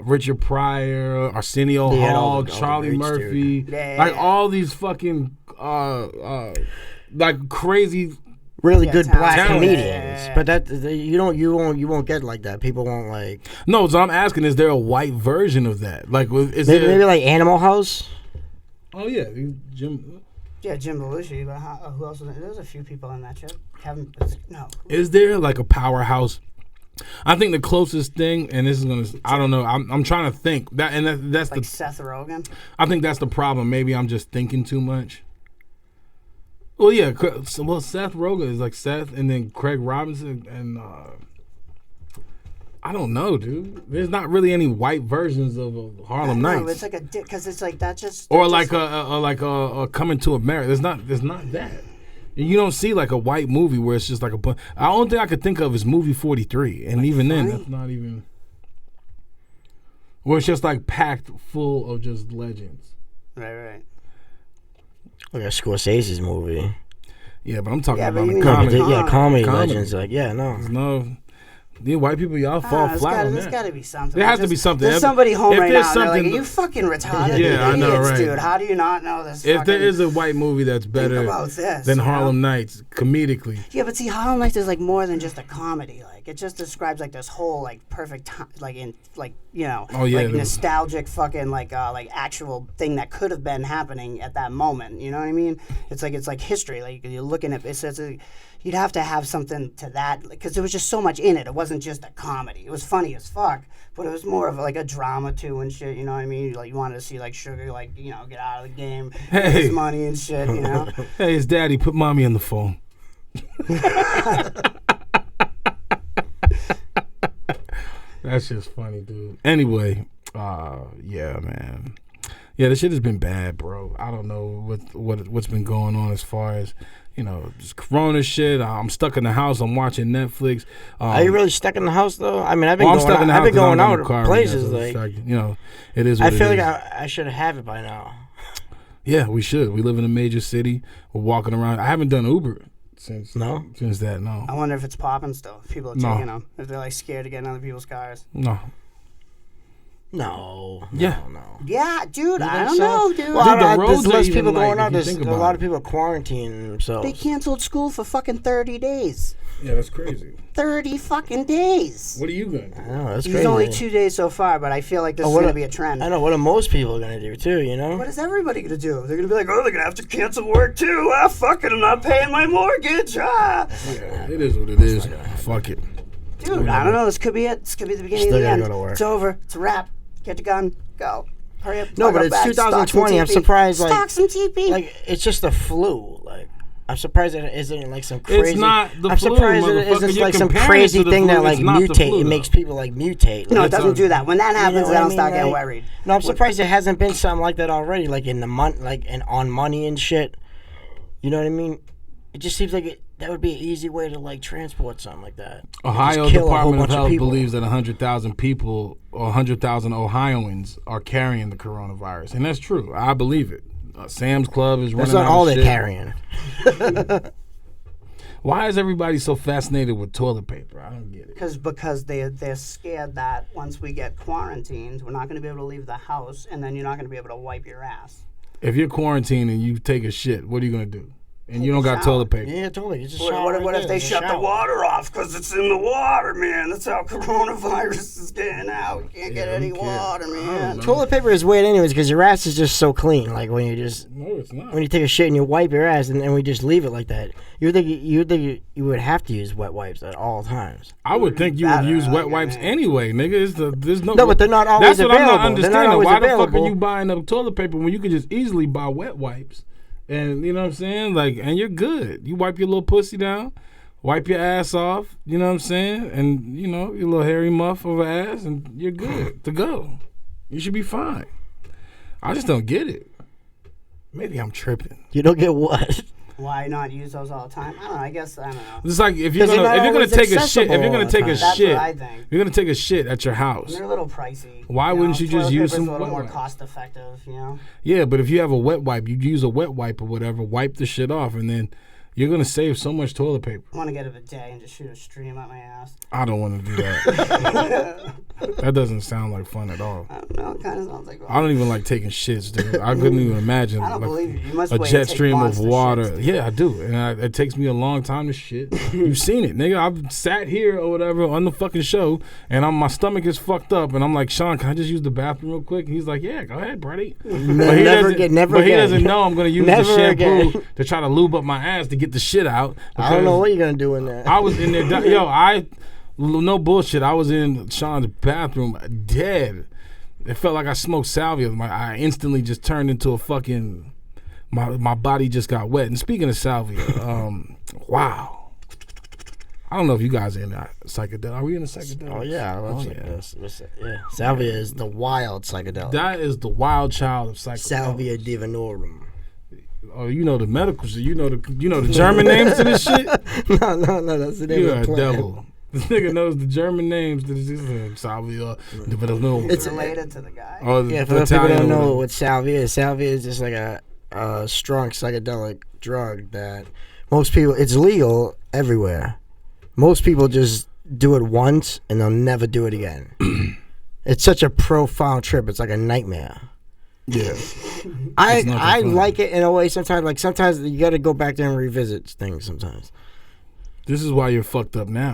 Richard Pryor, Arsenio They had Hall, all the Charlie greats, Murphy, dude. Yeah. like all these fucking like crazy. really Yeah, good talent. black Talent. comedians. Yeah. But that you won't get like that. People won't like. No, so I'm asking, is there a white version of that? Like, is Maybe, there? like Animal House. Oh yeah, Jim. Yeah, Jim Belushi, but who else was in it? There's a few people in that shit. No. Is there like a powerhouse? I think the closest thing, and this is gonna, I don't know. I'm trying to think that, and that's Like the. Seth Rogen. I think that's the problem. Maybe I'm just thinking too much. Well, yeah. Well, Seth Rogen is like Seth, and then Craig Robinson, and I don't know, dude. There's not really any white versions of Harlem No, Nights, it's like a dick because it's like that just. or that like just- a Coming to America. There's not that. You don't see like a white movie where it's just like the only thing I could think of is movie 43, and even then, funny? that's not even. Where it's just like packed full of just legends. Right. Like a Scorsese's movie. Yeah, but I'm talking Yeah, but about you the mean comedy. like Comedy Comedy. legends. Like no. No, the white people, y'all fall flat on There's that. got to be something. There has to be something. There's somebody home If right there's now and they're like, something- are you fucking retarded? Yeah, I know, Idiots, right. dude. How do you not know this? If there fucking- is a white movie that's better about this, than you know? Harlem Nights comedically, Yeah, but see, Harlem Nights is like more than just a comedy. Like it just describes like this whole like perfect time, like in like Oh, yeah, like the- nostalgic fucking like actual thing that could have been happening at that moment. You know what I mean? It's like history. Like you're looking at you'd have to have something to that because there was just so much in it. It wasn't just a comedy. It was funny as fuck, but it was more of like a drama too and shit. You know what I mean? Like you wanted to see like Sugar like get out of the game, get Hey. his money and shit. You know? hey, his daddy put mommy on the phone. That's just funny, dude. Anyway, yeah, man. Yeah, this shit has been bad, bro. I don't know what's been going on as far as just Corona shit. I'm stuck in the house. I'm watching Netflix. Are you really stuck in the house though? I mean, I've been I'm going. stuck in the I've house been 'cause going I'm in out the car of right now, places. so it's Like it is. What I feel it like is. I should have it by now. Yeah, we should. We live in a major city. We're walking around. I haven't done Uber since that. No, I wonder if it's popping still. If people are No. taking them. If they're like scared to get in other people's cars. no. No. Yeah. No. Yeah, dude. I think don't so? know, dude. Well, Dude, the there's roads are less even people like, going if out. you There's think a about lot it. of people quarantining themselves. They canceled school for fucking 30 days. Yeah, that's crazy. 30 fucking days. What are you gonna do? I know that's It's crazy. only 2 days so far, but I feel like this is what going a- to be a trend. I know. What are most people gonna do too? You know. What is everybody going to do? They're going to be like, oh, they're going to have to cancel work too. Ah, fuck it. I'm not paying my mortgage. Ah. Yeah, it is what it is. Fuck it. Dude, I don't know. This could be it. This could be the beginning Still of the gotta end. go to work. It's over. It's a wrap. Get your gun. Go. Hurry up. No, Fuck but up it's back, stock some 2020. I'm TP. surprised. Like, Stock some TP. like it's just a flu. Like I'm surprised it isn't like some crazy. It's not the I'm flu, surprised it motherfucker. isn't You're like some comparing it crazy to the thing flu. that like It's not the mutate. flu, It though. makes people like mutate. no, Like, it doesn't do that. When that you happens, know I what don't mean? start getting Like, worried. No, I'm surprised there hasn't been something like that already. Like in the month, like and on money and shit. You know what I mean? It just seems like that would be an easy way to like transport something like that. Ohio Just kill a whole Department of bunch Health people. believes that 100,000 people or 100,000 Ohioans are carrying the coronavirus, and that's true. I believe it. Sam's Club is running That's not out all of they're shit. carrying. Why is everybody so fascinated with toilet paper? I don't get it. Because they're scared that once we get quarantined, we're not going to be able to leave the house, and then you're not going to be able to wipe your ass. If you're quarantined and you take a shit, what are you gonna do? and you don't got toilet paper. Yeah, totally. It's a What, shower what right if there. they It's a shut the shower. water off because it's in the water, man? That's how coronavirus is getting out. You can't get any water, man. Toilet paper is weird anyways because your ass is just so clean. Like when you just No, it's not. when you take a shit and you wipe your ass and we just leave it like that. You would think you would have to use wet wipes at all times. I would think you would Better, use wet like, wipes man. anyway, nigga. There's no. No, but they're not always That's what I'm not available. They're not understanding. always Why the fuck are available. you buying up toilet paper when you could just easily buy wet wipes? And you know what I'm saying? Like, and you're good. You wipe your little pussy down, wipe your ass off, you know what I'm saying? And, you know, your little hairy muff of an ass, and you're good to go. You should be fine. I just don't get it. Maybe I'm tripping. You don't get what? Why not use those all the time? I don't know. I guess, I don't know. It's like if you're 'Cause they're gonna not always take a shit, if accessible you're gonna all take the a time. That's shit, what I think. you're gonna take a shit at your house. They're a little pricey. Why wouldn't you just Toilet use paper's some a little wet more wipes? cost effective, you know? Yeah, but if you have a wet wipe, you use a wet wipe or whatever, wipe the shit off, and then you're gonna save so much toilet paper. I want to get a bidet and just shoot a stream up my ass. I don't want to do that. That doesn't sound like fun at all. I don't know. It kind of sounds like. I don't even like taking shits, dude. I couldn't even imagine I don't like, believe you. You must a wait jet and take stream of months to water. shit, dude. Yeah, I do, and it takes me a long time to shit. You've seen it, nigga. I've sat here or whatever on the fucking show, and my stomach is fucked up, and I'm like, Shawn, can I just use the bathroom real quick? And he's like, yeah, go ahead, buddy. Never But he again. doesn't know I'm gonna use Never the shampoo again. to try to lube up my ass to get the shit out. I don't know because what you're gonna do in there. I was in there, no bullshit. I was in Shawn's bathroom, dead. It felt like I smoked salvia. I instantly just turned into a fucking. My body just got wet. And speaking of salvia, wow. I don't know if you guys are in that psychedelic. Are we in the psychedelic? Oh yeah, I love psychedelics. Yeah, Salvia is the wild psychedelic. That is the wild child of psychedelics. Salvia divinorum. Oh, you know the medical shit. You know the German names to this shit. no, that's the name You're of a the plant. devil. This nigga knows the German names to this salvia. It's related to the guy. Yeah, for those people who don't know what salvia is just like a strong psychedelic drug that most people, it's legal everywhere. Most people just do it once and they'll never do it again. It's such a profound trip. It's like a nightmare. Yeah. I like it in a way sometimes. Like sometimes you got to go back there and revisit things sometimes. This is why you're fucked up now.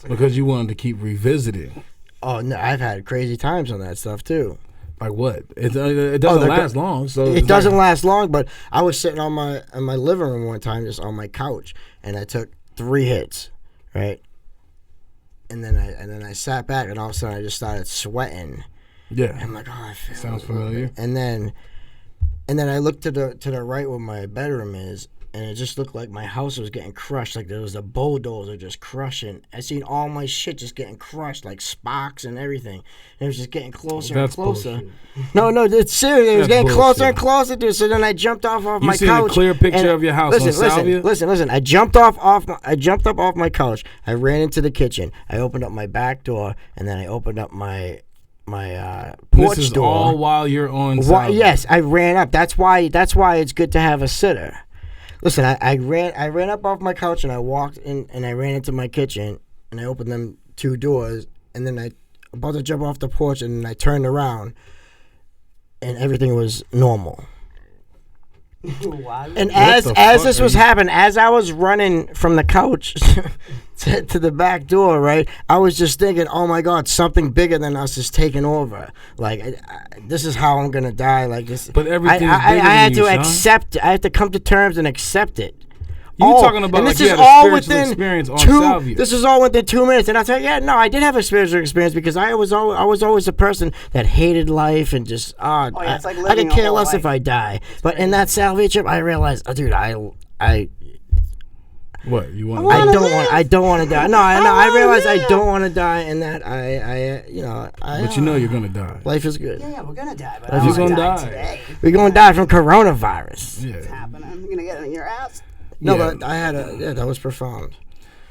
Because you wanted to keep revisiting. Oh no, I've had crazy times on that stuff too. Like what? It doesn't last long. So it doesn't last long. But I was sitting in my living room one time, just on my couch, and I took 3 hits, right? And then I sat back, and all of a sudden I just started sweating. Yeah. I'm like, oh, I feel Sounds familiar. And then I looked to the right where my bedroom is, and it just looked like my house was getting crushed. Like there was a bulldozer just crushing. I seen all my shit just getting crushed, like sparks and everything. And it was just getting closer and closer. Bullshit. No, it's serious. It was That's getting closer and bullshit. closer, dude. So then I jumped off You my seen couch. a clear picture and- of your house on Salvia? Listen. I jumped up off my couch. I ran into the kitchen. I opened up my back door, and then I opened up my porch This is door. all while you're on Salvia. Yes, I ran up. That's why it's good to have a sitter. Listen, I ran up off my couch and I walked in and I ran into my kitchen and I opened them 2 doors and then I about to jump off the porch and I turned around and everything was normal. Why? And What the as fuck this are was you- happening, as I was running from the couch to the back door, right, I was just thinking, oh my God, something bigger than us is taking over. Like, this is how I'm gonna die. Like this. But everything's I bigger had than to you, Shawn. accept. I had to come to terms and accept it. You talking about and like this you is had a all spiritual within experience on 2. Salvia. This is all within 2 minutes, and I tell you, yeah, no, I did have a spiritual experience because I was always a person that hated life and just it's like I living could a care whole less if life. I die. But in that Salvia trip, I realized, oh, dude, I What you want? I don't want to die. No, I realize I don't want to die, and that But you know you're gonna die. life is good. Yeah, we're gonna die, but You're I don't gonna wanna die die. today. We're gonna die from coronavirus. Yeah, It's happening. You're gonna get it in your ass. No, Yeah. but I had that was profound.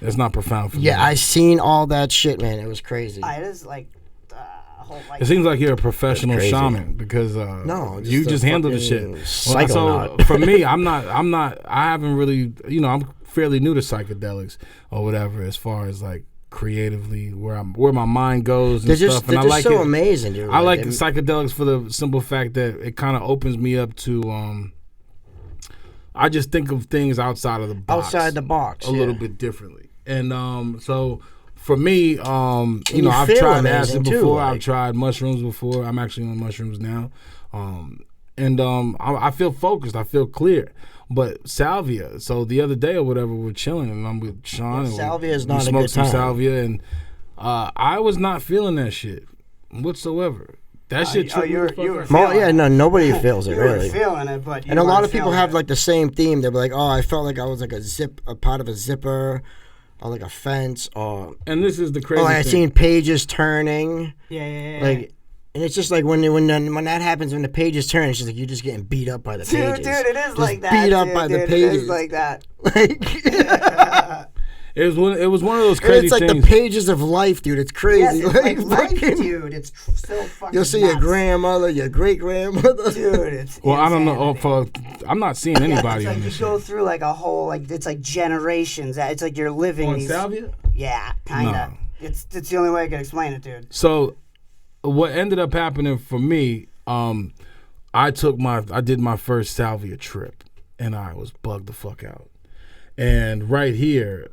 that's not profound for me. Yeah, I seen all that shit, man. It was crazy. It is like whole like. It seems like you're a professional That's crazy. shaman because No, you just just a handle the fucking shit. psychonaut. So for me, I haven't really, I'm fairly new to psychedelics or whatever as far as like creatively where my mind goes and They're stuff. just, And they're I just like so it. amazing, dude. I like they- psychedelics for the simple fact that it kind of opens me up to I just think of things outside of the box. Outside the box. A little bit differently. And so for me, you know, I've feel tried amazing acid too, before. like- I've tried mushrooms before. I'm actually on mushrooms now. I feel focused. I feel clear. But salvia. So the other day or whatever, we're chilling, and I'm with Shawn. Yeah, and salvia is we not a smoked good some time. salvia, and I was not feeling that shit whatsoever. That shit tripped me the fuck you were out. feeling Yeah, no, nobody feels it You really. were feeling it, but you And a lot weren't of people feeling have it. like the same theme. They'll be like, "Oh, I felt like I was like a part of a zipper, or like a fence, or And this is the crazy I thing. seen pages turning." Yeah. Like, and it's just like when that happens, when the pages turn, it's just like you're just getting beat up by the pages. Dude, it is Just like that. beat up dude, by the dude, pages. It is like that. Like, It was one of those and crazy it's like things. the pages of life, dude. It's crazy. Yes, it's like life, fucking- dude. It's so fucking You'll see your nuts. grandmother, your great grandmother. Dude, it's Well, I don't know. insanity. I'm not seeing Yeah, anybody it's on like this you go shit. through like a whole it's like generations. It's like you're living On these. salvia? Yeah, kinda. No. It's the only way I can explain it, dude. So, what ended up happening for me, I did my first salvia trip, and I was bugged the fuck out. And right here,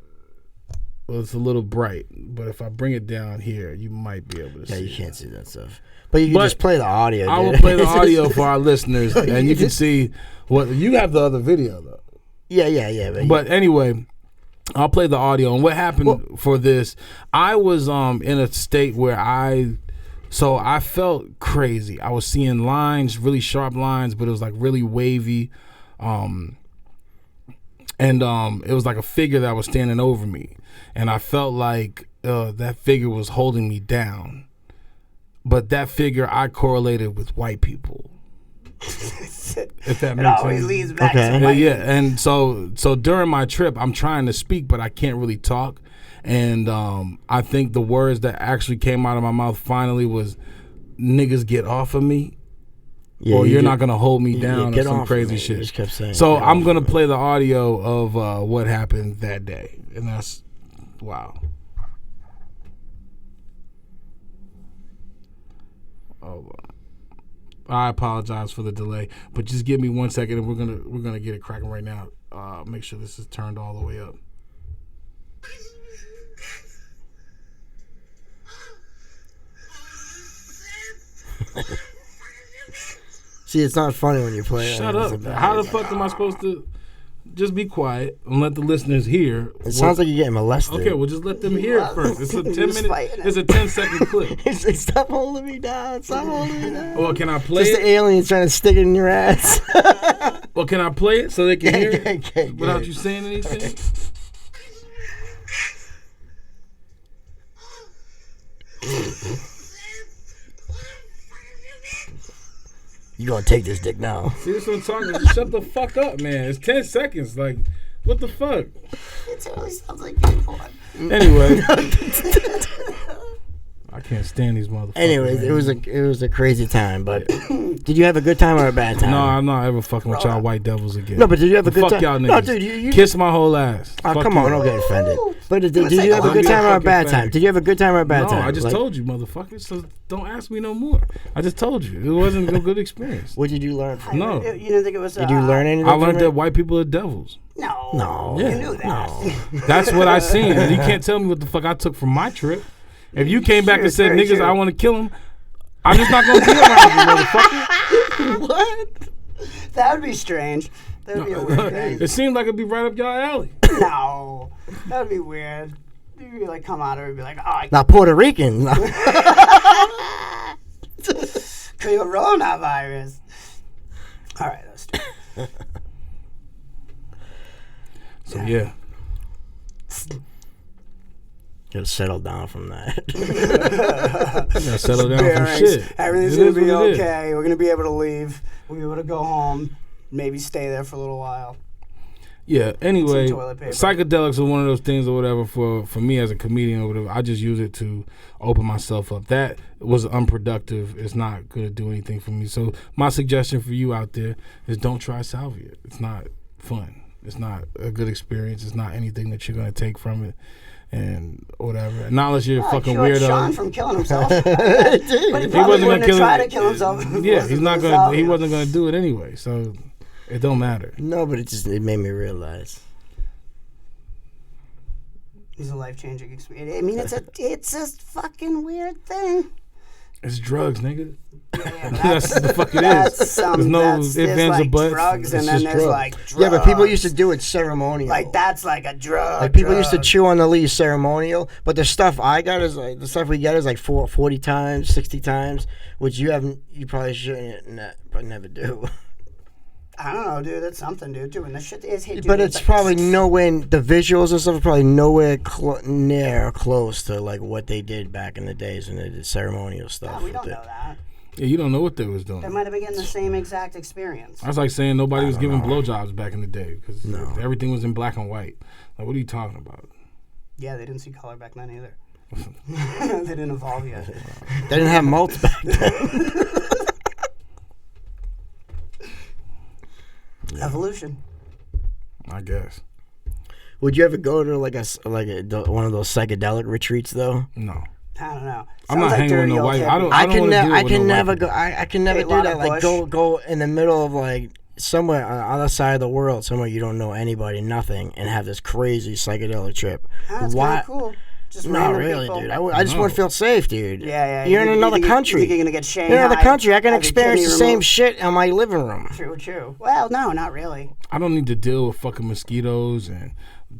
well, it's a little bright, but if I bring it down here, you might be able to Yeah, see. you can't see that stuff. But you can But just play the audio. I will dude. play the audio for our listeners, and you can see what you have the other video though. Yeah. But anyway, I'll play the audio. And what happened for this, I was in a state where I felt crazy. I was seeing lines, really sharp lines, but it was like really wavy. And it was like a figure that was standing over me. And I felt like that figure was holding me down. But that figure I correlated with white people. If that It makes always sense. leads back Okay. to Yeah, and so during my trip, I'm trying to speak, but I can't really talk. And I think the words that actually came out of my mouth finally was, "Niggas get off of me, Yeah, or you you're get- not gonna hold me down," or get some off crazy me. shit. You just kept saying. So get I'm off gonna me. play the audio of what happened that day, and that's wow. Oh, I apologize for the delay, but just give me 1 second, and we're gonna get it cracking right now. Make sure this is turned all the way up. See, it's not funny when you play it. Shut It's up! a bad- How the fuck am I supposed to just be quiet and let the listeners hear? It sounds like you're getting molested. Okay, well, just let them hear it first. It's a He 10 was minute. fighting it. It's a 10-second clip. It's like, stop holding me down. Stop holding me down. Well, can I play Just it? the aliens trying to stick it in your ass. Well, can I play it so they can hear it Okay, without good. you saying anything? You gonna take this dick now? See, this what I'm talking about. Just shut the fuck up, man. It's 10 seconds. Like, what the fuck? It totally sounds like gay porn. Anyway. I can't stand these motherfuckers. Anyways, man. it was a crazy time. But did you have a good time or a bad time? No, I'm not ever fucking with y'all white devils again. No, but did you have a good Fuck time? y'all niggas. No, dude, you Kiss my whole ass. Oh, Fuck come you. on, don't get offended. But did Gonna you say have a don't good be a time or a fucking bad fag. time? Did you have a good time or a bad No, time? I just Like, told you, motherfucker. So don't ask me no more. I just told you. It wasn't a good experience. What did you learn from No. You didn't think it was? Did you learn anything? I learned from that it? white people are devils. No. No. You Yeah. knew that. No. That's what I seen. And you can't tell me what the fuck I took from my trip. If you came back True, and said, very niggas, true. I want to kill him, I'm just not going to be around you, motherfucker. What? That would be strange. That would be a weird thing. It seemed like it'd be right up your alley. No. That would be weird. You'd be like, come out and be like, oh, Now Puerto Rican. coronavirus. All right, let's do it. So, yeah. Gotta settle down from that. I gotta settle down from Bearings. shit. Everything's It going is to be what it is. okay. We're going to be able to leave. We'll be able to go home. Maybe stay there for a little while. Yeah, anyway, Some toilet paper. psychedelics are one of those things or whatever for me as a comedian or whatever. I just use it to open myself up. That was unproductive. It's not going to do anything for me. So my suggestion for you out there is don't try salvia. It's not fun. It's not a good experience. It's not anything that you're going to take from it and whatever. Not unless you're a fucking Cured weirdo. Shawn from killing himself. But he He probably wasn't wouldn't gonna have tried kill to kill himself. if it Yeah, wasn't he's not for gonna. He salvia. wasn't gonna do it anyway. So It don't matter. No, but it made me realize. It's a life-changing experience. I mean, it's a fucking weird thing. It's drugs, nigga. Yeah, That's what the fuck it is. There's no ifs, ands, or buts. drugs, and It's then just there's drugs. like drugs. Yeah, but people used to do it ceremonial. Like that's like a drug. Like people used to chew on the leaves ceremonial, but the stuff I got is like the stuff we get is like 40 times, 60 times, which you probably shouldn't, but never do. I don't know, dude. That's something, dude. Doing this shit is hit. But it's probably nowhere. The visuals and stuff are probably nowhere near close to like what they did back in the days when they did ceremonial stuff. No, we don't know that. Yeah, you don't know what they was doing. They might have been getting the same exact experience. That's like saying nobody was giving blowjobs back in the day because everything was in black and white. Like, what are you talking about? Yeah, they didn't see color back then either. They didn't evolve yet. They didn't have mults back then. Evolution. I guess. Would you ever go to like one of those psychedelic retreats though? No. I don't know. I'm not hanging with no white. I can never go. I can never Hey, do lot that. of Like bush. go in the middle of like somewhere on the other side of the world, somewhere you don't know anybody, nothing, and have this crazy psychedelic trip. That's kind of cool. Just Not random really, people. dude. I just want to feel safe, dude. Yeah. You're in another country. You think you're gonna get Shanghai? You're in another country. I can have your experience the kidney same removed? shit in my living room. True. Well, no, not really. I don't need to deal with fucking mosquitoes and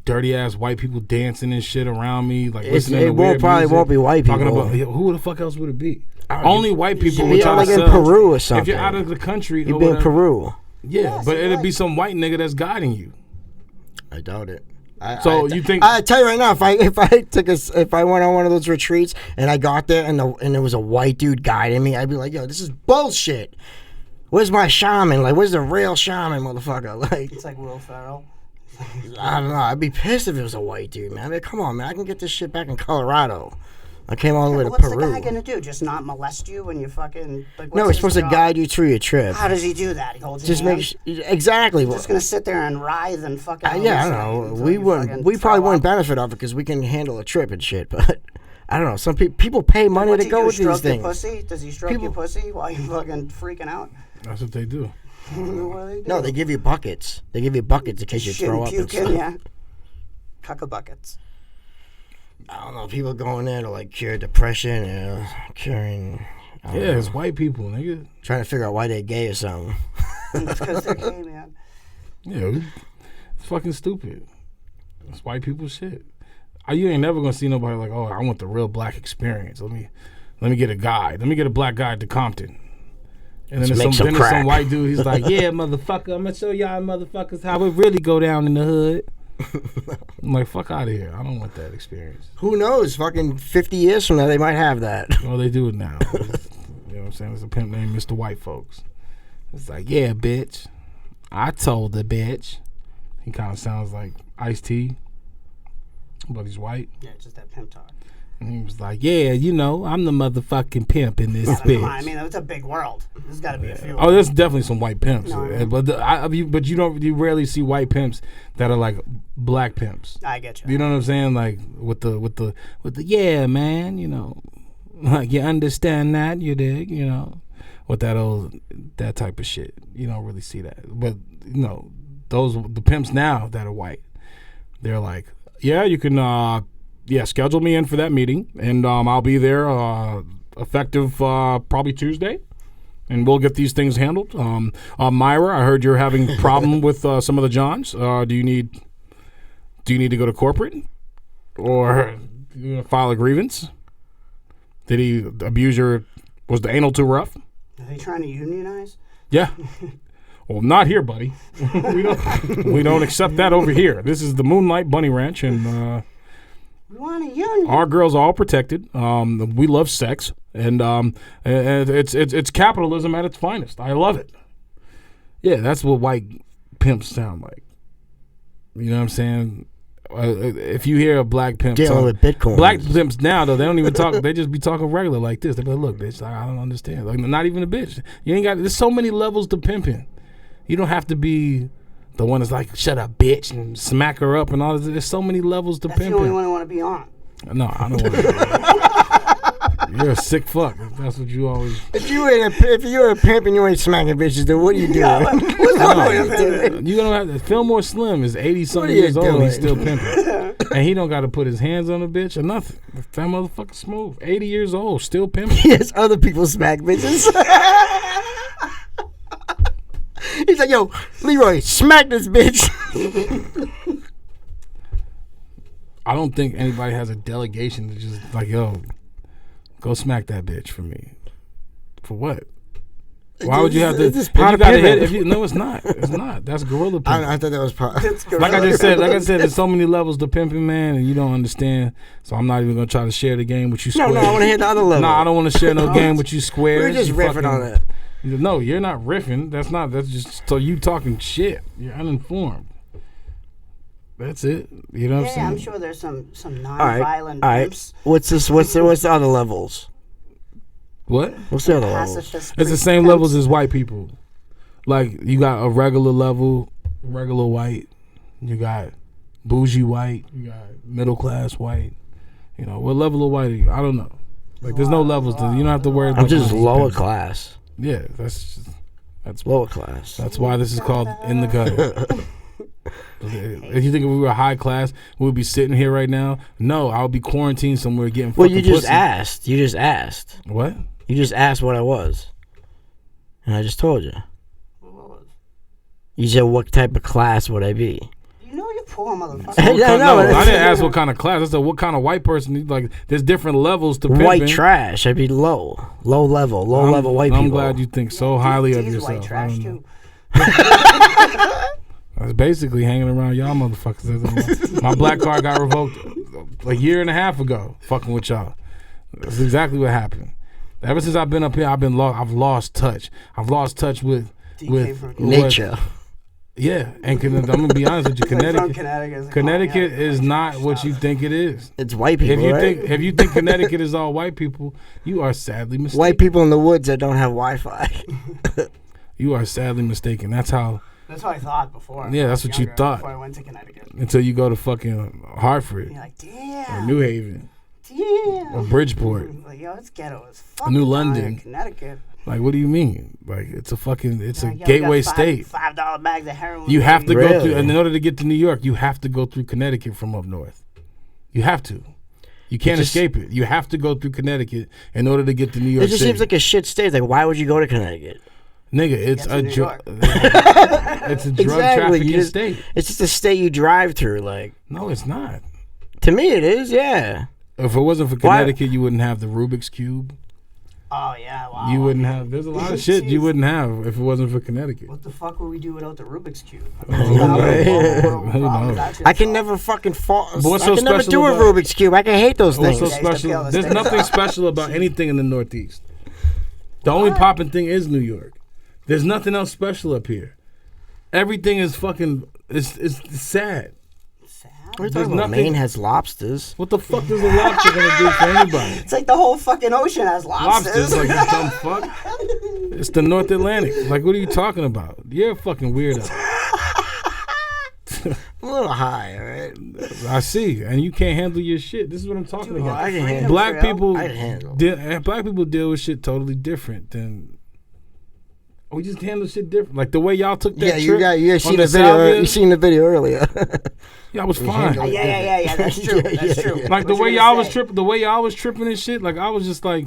dirty ass white people dancing and shit around me. Like listening to weird music, won't be white people. Talking about who the fuck else would it be? Only white people. Be Which like in ourselves. Peru or something. If you're out of the country, You'd or be in whatever, Peru. Yeah, but so it'd like- be some white nigga that's guiding you. I doubt it. You think? I tell you right now, if I went on one of those retreats and I got there and there was a white dude guiding me, I'd be like, yo, this is bullshit. Where's my shaman? Like, where's the real shaman, motherfucker? Like, It's like Will Ferrell. I don't know. I'd be pissed if it was a white dude, man. I mean, come on, man. I can get this shit back in Colorado. I came all the way to What's Peru. the guy gonna do? Just not molest you when you fucking? Like, No, what's he's supposed his to job? guide you through your trip. How does he do that? He holds Just your make hand? exactly. Just gonna sit there and writhe and fucking. Yeah, I don't know. We probably wouldn't benefit off it because we can handle a trip and shit. But I don't know. Some people pay money to go with these things. Pussy? Does he stroke your pussy while you're fucking freaking out? That's what they do. What do they do? No, they give you buckets. They give you buckets in case you Shit throw and up and puking, stuff. yeah. Cucka buckets. I don't know. People going there to like cure depression and curing. Yeah, it's white people, nigga. Trying to figure out why they're gay or something. It's because they're gay, man. Yeah, it's fucking stupid. It's white people shit. You ain't never gonna see nobody like, oh, I want the real black experience. Let me get a guide. Let me get a black guide to Compton. And then there's some white dude. He's like, yeah, motherfucker, I'm gonna show y'all motherfuckers how it really go down in the hood. I'm like, fuck out of here. I don't want that experience. Who knows? Fucking 50 years from now, they might have that. Well, they do it now. You know what I'm saying? There's a pimp named Mr. White Folks. It's like, yeah, bitch. I told the bitch. He kind of sounds like Ice-T, but he's white. Yeah, just that pimp talk. And he was like, yeah, you know, I'm the motherfucking pimp in this bitch. Come on, I mean, it's a big world. There's got to be a few. Oh, there's definitely some white pimps, No, I know. but you rarely see white pimps that are like black pimps. I get you. You know what I'm saying? Like with the yeah, man, you know, like you understand that, you dig, you know, with that type of shit. You don't really see that, but you know, the pimps now that are white, they're like, yeah, you can schedule me in for that meeting, and I'll be there effective probably Tuesday, and we'll get these things handled. Myra, I heard you're having a problem with some of the Johns. Do you need to go to corporate, or you gonna file a grievance? Did he abuse your? Was the anal too rough? Are they trying to unionize? Yeah. Well, not here, buddy. we don't accept that over here. This is the Moonlight Bunny Ranch, and We want a union. our girls are all protected. We love sex, and it's capitalism at its finest. I love it. Yeah, that's what white pimps sound like. You know what I'm saying? If you hear a black pimp Dealing with Bitcoin. black pimps now though, they don't even talk. They just be talking regular like this. They be like, "Look, bitch, I don't understand. Like, not even a bitch. You ain't got. There's so many levels to pimping. You don't have to be the one that's like, shut up, bitch, and smack her up and all this. There's so many levels to That's pimping. the only one I want to be on. No, I don't want to. You're a sick fuck. That's what you always. If you're a pimp and you ain't smacking bitches, then what are you doing? You gonna have to. Fillmore Slim is 80-something you years old. And he's doing? still pimping, and he don't got to put his hands on a bitch or nothing. That motherfucker smooth. 80 years old, still pimping. Yes, other people smack bitches. He's like, yo, Leroy, smack this bitch. I don't think anybody has a delegation to just like, yo, go smack that bitch for me. For what? Why would you have to? It's part of pimping. No, it's not. It's not. That's gorilla pimping. I thought that was part. Like I said, there's so many levels to pimping, man, and you don't understand. So I'm not even gonna try to share the game with you. No, I want to hit the other level. No, I don't want to share no game with you. Squares. We're just riffing on it. No, you're not riffing. That's just so you talking shit. You're uninformed. That's it. You know what I'm saying? Yeah, I'm sure there's some non-violent All right. pimps. What's the other levels? What? What's the other levels? Pacifist It's the same pimps. levels as white people. Like you got a regular level, regular white. You got bougie white. You got middle class white. You know what level of white are you? I don't know. Like there's no levels to. You don't have to worry about. I'm just those lower things. class. Yeah, that's Lower class. That's why this is called In the Gutter. If you think if we were high class, we would be sitting here right now. No, I would be quarantined somewhere getting fucking Well, you just pussy. asked. You just asked. What? You just asked what I was, and I just told you. You said, "What type of class would I be?" You know you poor motherfucker. Yeah, No, no, I didn't ask what kind of class. I said what kind of white person. Like, there's different levels to pimping. White trash. I'd be low level white people. I'm glad you think so highly of These yourself. white trash I don't know. too. I was basically hanging around y'all motherfuckers. My black card got revoked a year and a half ago. Fucking with y'all. That's exactly what happened. Ever since I've been up here, I've lost touch. I've lost touch with nature. Yeah, and I'm gonna be honest with you, From Connecticut is not what you think it is. It's white people. If you think Connecticut is all white people, you are sadly mistaken. White people in the woods that don't have Wi-Fi. You are sadly mistaken. That's how I thought before. Yeah, that's what you thought. Before I went to Connecticut. Until you go to fucking Hartford. You're like, Or damn. New Haven. Damn. Or Bridgeport. Like, yo, it's ghetto as fuck. New down London. in Connecticut. Like, what do you mean? Like, it's a Yo, gateway we got state. $5 bags of heroin. You have to Really? go through, and in order to get to New York, you have to go through Connecticut from up north. You have to. You can't escape it. You have to go through Connecticut in order to get to New York It just City. seems like a shit state. Like, why would you go to Connecticut? Nigga, it's to a New drug. York. It's a drug trafficking state. It's just a state you drive through. Like, No, it's not. to me, it is. Yeah. If it wasn't for Connecticut, you wouldn't have the Rubik's Cube. Oh, yeah. Wow. You wouldn't have. There's a lot of shit you wouldn't have if it wasn't for Connecticut. What the fuck would we do without the Rubik's Cube? Who knows? I can never fucking fall. But what's I so can never special do a about- Rubik's Cube. I can hate those What's things. so Yeah, he's the special? pale There's estate. nothing special about anything in the Northeast. The only popping thing is New York. There's nothing else special up here. Everything is fucking. It's sad. What are you There's talking about? nothing- Maine has lobsters. What the fuck is a lobster gonna do for anybody? It's like the whole fucking ocean has lobsters. Lobsters, like you dumb fuck. It's the North Atlantic. Like, what are you talking about? You're a fucking weirdo. I'm a little high, all right? I see, and you can't handle your shit. This is what I'm talking about. I can handle Black people, I can handle. black people deal with shit totally different than. We just handle shit different. Like the way y'all took that Yeah, trip. you on seen the the video. Salvia, You seen the video earlier. Yeah, I was fine. Yeah. That's true. That's true. Like the What way you y'all gonna was say? tripping, the way y'all was tripping and shit. Like I was just like,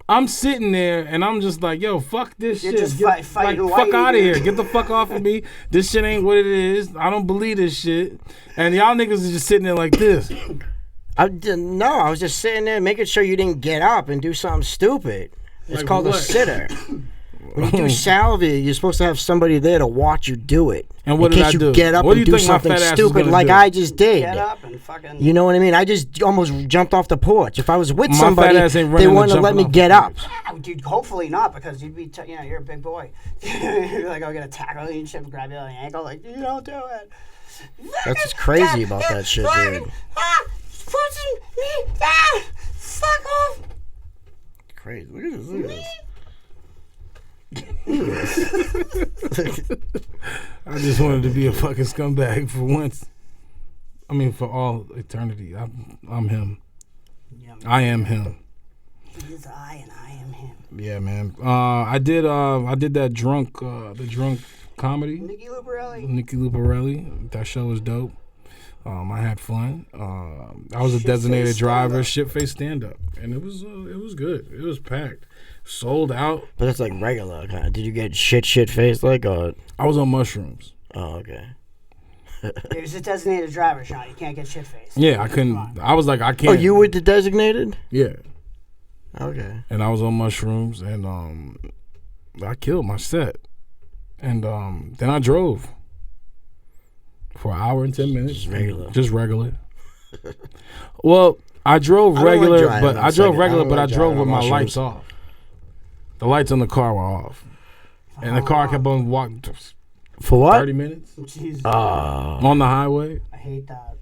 I'm sitting there and I'm just like, yo, fuck this You're shit. just Get, fighting fuck whitey, out of dude. here. Get the fuck off of me. This shit ain't what it is. I don't believe this shit. And y'all niggas is just sitting there like this. I was just sitting there making sure you didn't get up and do something stupid. It's Like called a what? sitter. When you do salvia, you're supposed to have somebody there to watch you do it. And what in did case I you do? get up What do and you do think my something fat ass is stupid gonna like do? I just did. Get up and fucking. You know what I mean? I just almost jumped off the porch. If I was with My somebody, fat ass ain't they running wouldn't and have let me jumping get off up. Oh, dude, hopefully not, because you'd be, you're a big boy. You're like, I'm gonna tackle you and shit, grab you on the ankle, like, you don't do it. That's what's crazy about that shit, dude. Pushing me, fuck off. Crazy. Look at this. Look at this. I just wanted to be a fucking scumbag for once. I mean, for all eternity. I'm him. I am him. He is I and I am him. Yeah, man. I did that drunk comedy. Nikki Luparelli. That show was dope. I had fun. I was a Shit-faced designated driver, stand-up. shit-face stand-up, and it was good. It was packed, sold out. But it's like regular kind of. Did you get shit faced like or? I was on mushrooms. Oh, okay. It was a designated driver, Shawn. You can't get shit faced. Yeah, I couldn't. I was like, I can't. Oh, you were the designated? Yeah. Okay. And I was on mushrooms, and I killed my set, and then I drove for an hour and 10 minutes. Just regular. Well, I drove regular, but I drove with my lights off. The lights on the car were off, and the car kept on walking. For what? 30 minutes Jesus. on the highway. I hate that.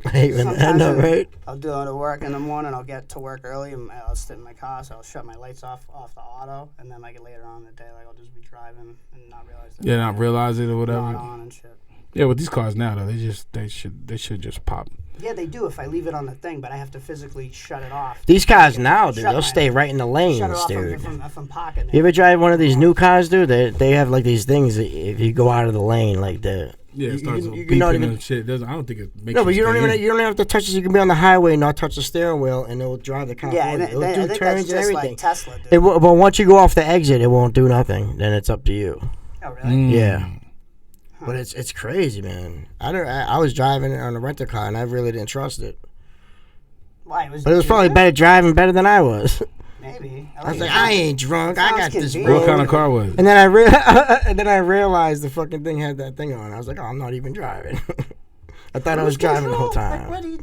I hate when that, no, right? I'll do it to work in the morning. I'll get to work early, and I'll sit in my car, so I'll shut my lights off the auto, and then like later on in the day, like I'll just be driving and not realize that. Yeah, not realize it or whatever. Not on and shit. Yeah, with these cars now, though, they should just pop. Yeah, they do if I leave it on the thing, but I have to physically shut it off. These cars now, dude, Shut they'll my- stay right in the Shut it lanes, off dude. from pocket. You ever drive one of these new cars, dude? They have like these things that if you go out of the lane, like the. Yeah, it starts you beeping not even, and shit. I don't think it makes. no, but you don't stay even in. you don't have to touch this. You can be on the highway, and not touch the steering wheel, and it'll drive the car. Yeah, forward. and It'll I do think turns that's and just everything. like Tesla, dude. But once you go off the exit, it won't do nothing. Then it's up to you. Oh, really? Yeah. But it's crazy, man. I was driving on a rental car, and I really didn't trust it. Why? But it was probably better driving better than I was. Maybe. I was like, I ain't drunk. I got this convenient. road. What kind of car was it? And then I realized the fucking thing had that thing on. I was like, oh, I'm not even driving. I thought I was driving the whole time.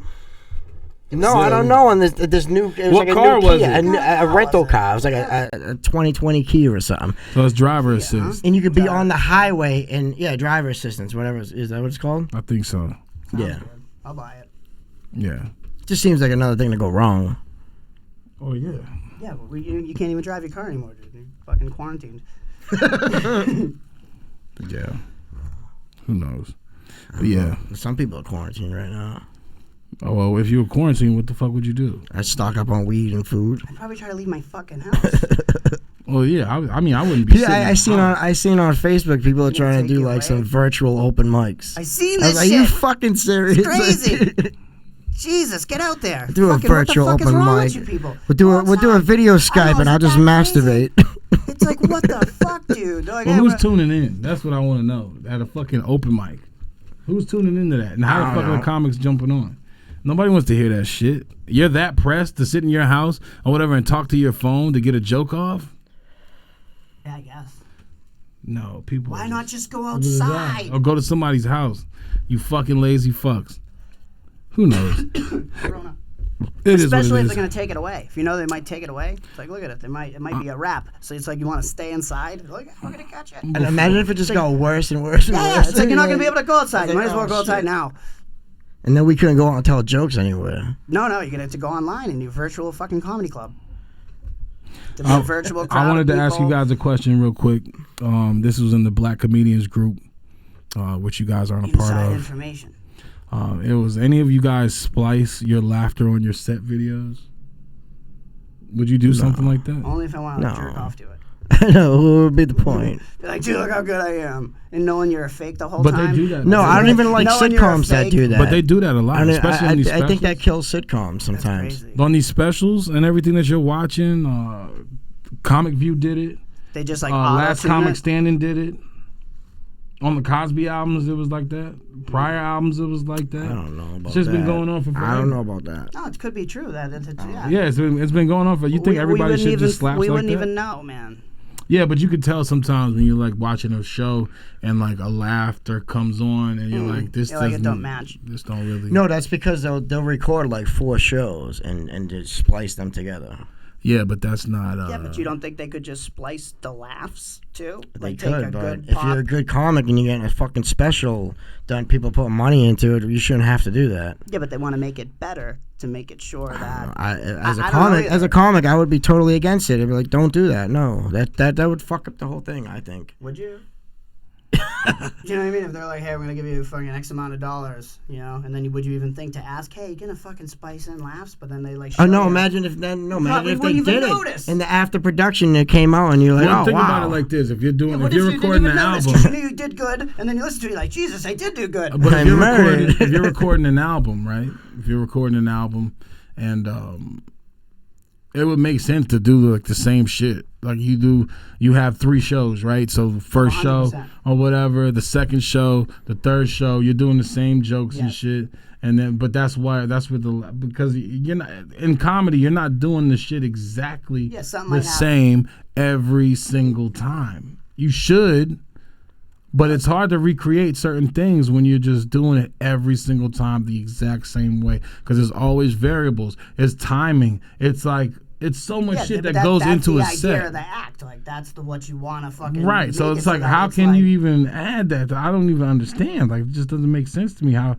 No, I don't know. And this new, it was What like car a new was Kia, it? a rental car. It was like a 2020 Kia or something. So it's driver assist. And you could be on the highway and driver assistance, whatever. Is that what it's called? I think so. Yeah. I'll buy it. Yeah. Just seems like another thing to go wrong. Oh yeah. Yeah, but you can't even drive your car anymore, dude. You're fucking quarantined. Yeah. Who knows? But yeah. Some people are quarantined right now. Oh well, if you were quarantined, what the fuck would you do? I stock up on weed and food. I'd probably try to leave my fucking house. Well, yeah. I mean, I wouldn't be. Yeah, I seen on Facebook people are trying to take do you like away? some virtual open mics. I seen I was this like, shit. you fucking serious? Crazy. Jesus, get out there. Do a Fucking, virtual what the fuck open is wrong mic. with you people? We'll do Go a video outside. Skype and I'll just Is that crazy? masturbate. It's like, what the fuck, dude? They're like, Well, hey, who's we're- tuning in? That's what I want to know. At a fucking open mic, who's tuning into that? And how the I fuck don't are know. the comics jumping on? Nobody wants to hear that shit. You're that pressed to sit in your house or whatever and talk to your phone to get a joke off? Yeah, I guess. No, people. Why are not just go just- outside? or go to somebody's house? You fucking lazy fucks. Who knows? Corona. It is what Especially it if is. they're gonna take it away. If you know they might take it away, it's like, look at it. It might be a wrap. So it's like you want to stay inside. Like, we're gonna catch it. And imagine if it just got worse and worse and Yeah, worse. it's like you're not gonna be able to go outside. It's You like, might as well oh, go outside shit. now. And then we couldn't go out and tell jokes anywhere. No, you're gonna have to go online and do virtual fucking comedy club. To be a virtual crowd I wanted of to ask you people. guys a question real quick. This was in the Black Comedians group, which you guys aren't a part Inside of. information. It was any of you guys splice your laughter on your set videos? Would you do something like that? Only if I want to No. jerk off to it. I know, what would be the point? Be like, dude, look how good I am. And knowing you're a fake the whole But time. they do that. No, I don't even like Knowing you're a sitcoms that fake. do that. But they do that a lot, I, mean, especially on these specials. I think that kills sitcoms That's sometimes. crazy. On these specials and everything that you're watching, Comic View did it. They just like Last auto-tune Comic it. Standing did it. On the Cosby albums, it was like that. Prior albums, it was like that. I don't know about It's just that. been going on for forever. I don't know about that. No, it could be true. Yeah. Yeah, it's been going on for. You think everybody wouldn't should even, just slap We like wouldn't that? even know, man. Yeah, but you could tell sometimes when you're like watching a show and like a laughter comes on and you're like, this Yeah, like it doesn't don't match. This don't really. No, that's because they'll record like 4 shows and just splice them together. Yeah, but that's not. Yeah, but you don't think they could just splice the laughs too? They Like take a could, but good if pop. you're a good comic and you're getting a fucking special done, people put money into it, you shouldn't have to do that. Yeah, but they want to make it better to make it sure that. As I a don't know as a either. comic, I would be totally against it. I'd be like, don't do that. No, that would fuck up the whole thing. I think. Would you? You know what I mean? If they're like, hey, we're gonna give you fucking X amount of dollars, you know, and then would you even think to ask, hey, you gonna fucking spice in laughs? But then they like, Oh no! you. Imagine if then no. Imagine if they wouldn't even did notice. it in the after production. It came out and you're like, Well, oh think wow. about it like this: if you're doing, What if you're you recording didn't an even notice album, 'cause you knew you did good, and then you listen to it, you're like, Jesus, I did do good. but I'm married. if you're recording an album, right? If you're recording an album, and it would make sense to do like the same shit. Like you have 3 shows, right? So the first show 100%. or whatever, the second show, the third show, you're doing the same jokes and shit. And then, but that's where because you're not in comedy, you're not doing the shit exactly the same every single time. You should, but it's hard to recreate certain things when you're just doing it every single time the exact same way because there's always variables. It's timing. It's like. It's so much shit that goes into a set. That's the idea of the act. Like, that's what you want to fucking right. So it's like, how can you even add that? I don't even understand. Like, it just doesn't make sense to me how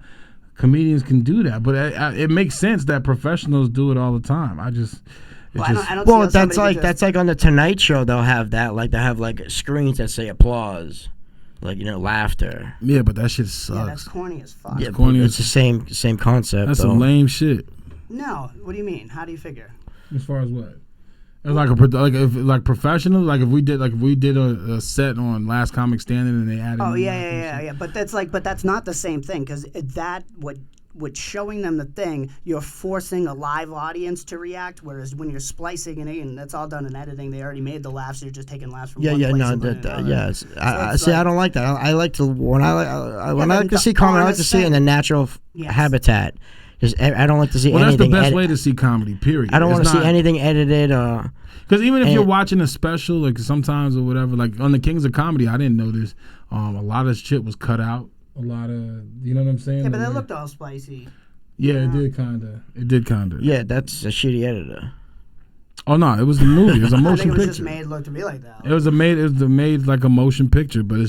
comedians can do that. But it makes sense that professionals do it all the time. I don't well, that's like on the Tonight Show. They'll have that. Like they have like screens that say applause, like laughter. Yeah, but that shit sucks. Yeah, that's corny as fuck. Yeah, it's the same concept. That's some lame shit. No, what do you mean? How do you figure? As far as what? Like like professional, like if we did a set on Last Comic Standing and they added. Oh yeah. But that's not the same thing because with showing them the thing, you're forcing a live audience to react. Whereas when you're splicing it in, that's all done in editing. They already made the laughs. You're just taking laughs from one place. Yes. I don't like that. I like to when I like to see comedy. I like to see it in the natural habitat. I don't like to see anything. Well, that's the best way to see comedy, period. I don't want to see anything edited. Because even if you're watching a special, like sometimes or whatever, like on the Kings of Comedy, I didn't know this. A lot of shit was cut out. A lot of, you know what I'm saying? Yeah, but that looked all spicy. Yeah, it did kind of. Yeah, that's a shitty editor. Oh no, it was the movie. It was a motion picture. I think it was just made look to be like that. It was made like a motion picture, but it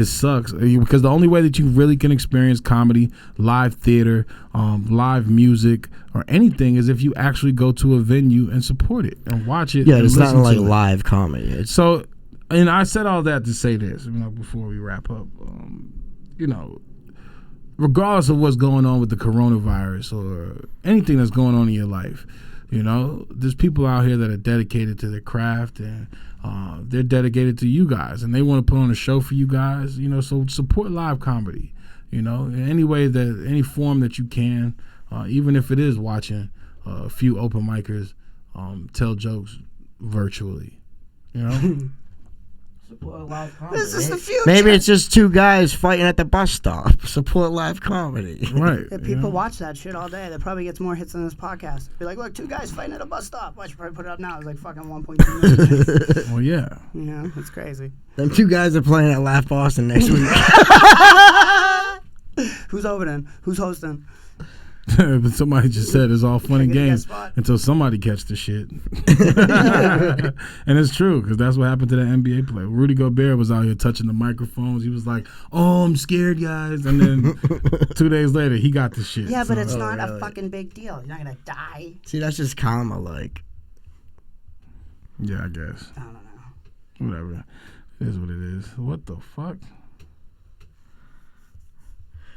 sucks because the only way that you really can experience comedy, live theater, live music, or anything is if you actually go to a venue and support it and watch it. Yeah, it's not like live comedy. So, and I said all that to say this, before we wrap up, regardless of what's going on with the coronavirus or anything that's going on in your life. There's people out here that are dedicated to their craft and they're dedicated to you guys and they want to put on a show for you guys, so support live comedy, in any way any form that you can, even if it is watching a few open micers tell jokes virtually, Support live comedy. This is the future. Maybe it's just 2 guys fighting at the bus stop. Support live comedy. Right. Yeah, people watch that shit all day. That probably gets more hits than this podcast. Be like, look, 2 guys fighting at a bus stop. I should probably put it up now. It's like fucking 1.2 million. Well, yeah. It's crazy. Them 2 guys are playing at Laugh Boston next week. Who's opening? Who's hosting? But somebody just said it's all fun and games until somebody catch the shit. And it's true because that's what happened to that NBA player. Rudy Gobert was out here touching the microphones. He was like, "Oh, I'm scared, guys," and then 2 days later he got the shit. Yeah, but it's not a fucking big deal. You're not gonna die. See, that's just karma, like. Yeah, I guess. I don't know. Whatever. It is what it is. What the fuck?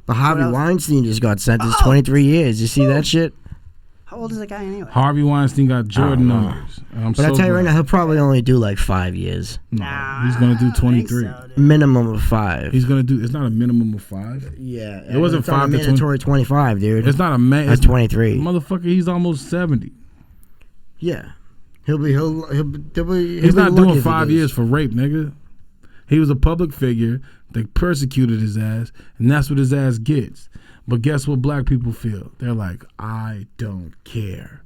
But Harvey Weinstein just got sentenced 23 years. You see that shit? How old is that guy anyway? Harvey Weinstein got Jordan numbers. But I tell you right now, he'll probably only do like 5 years. Nah, he's gonna do 23. So, minimum of 5. He's gonna do. It's not a minimum of 5. Yeah, it wasn't 5 to mandatory 25, dude. It's not a man. That's 23. Motherfucker, he's almost 70. Yeah, he'll be. He's not doing 5 years for rape, nigga. He was a public figure. They persecuted his ass, and that's what his ass gets. But guess what black people feel? They're like, I don't care.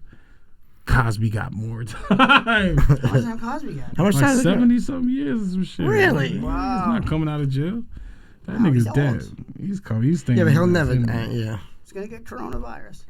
Cosby got more time. How much time Cosby got? How much like time? 70-something years or some shit. Really? Wow. He's not coming out of jail. That nigga's dead. He's coming. He's thinking. Yeah, but he'll never. Yeah. He's gonna get coronavirus.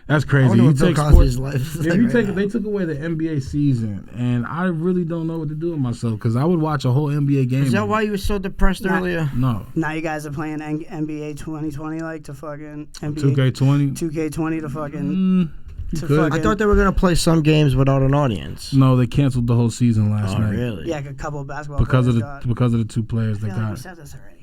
That's crazy. You take sports. They took away the NBA season, and I really don't know what to do with myself because I would watch a whole NBA game. Is that why you were so depressed earlier? No. Now you guys are playing NBA 2020 like to fucking NBA 2K20. 2K20 to fucking. You To could. fucking- I thought they were gonna play some games without an audience. No, they canceled the whole season last Oh, night really? Yeah, like a couple of basketball because of players the got- because of the two players I that feel like we got. said this already.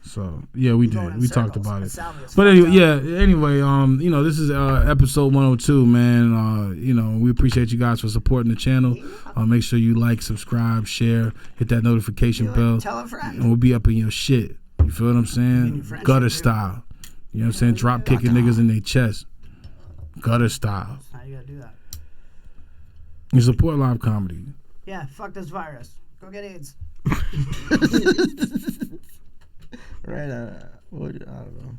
So yeah, we Going did. in We talked circles. about it. Salvia's But fucked anyway, up. yeah. Anyway, this is episode 102, man. We appreciate you guys for supporting the channel. Make sure you like, subscribe, share, hit that notification bell, Tell a friend. and we'll be up in your shit. You feel what I'm In saying? your friendship, Gutter too. style. You know what I'm saying? Drop kicking niggas in their chest. Gutter style. How you gotta do that? You support live comedy. Yeah, fuck this virus. Go get AIDS. Right? I don't know.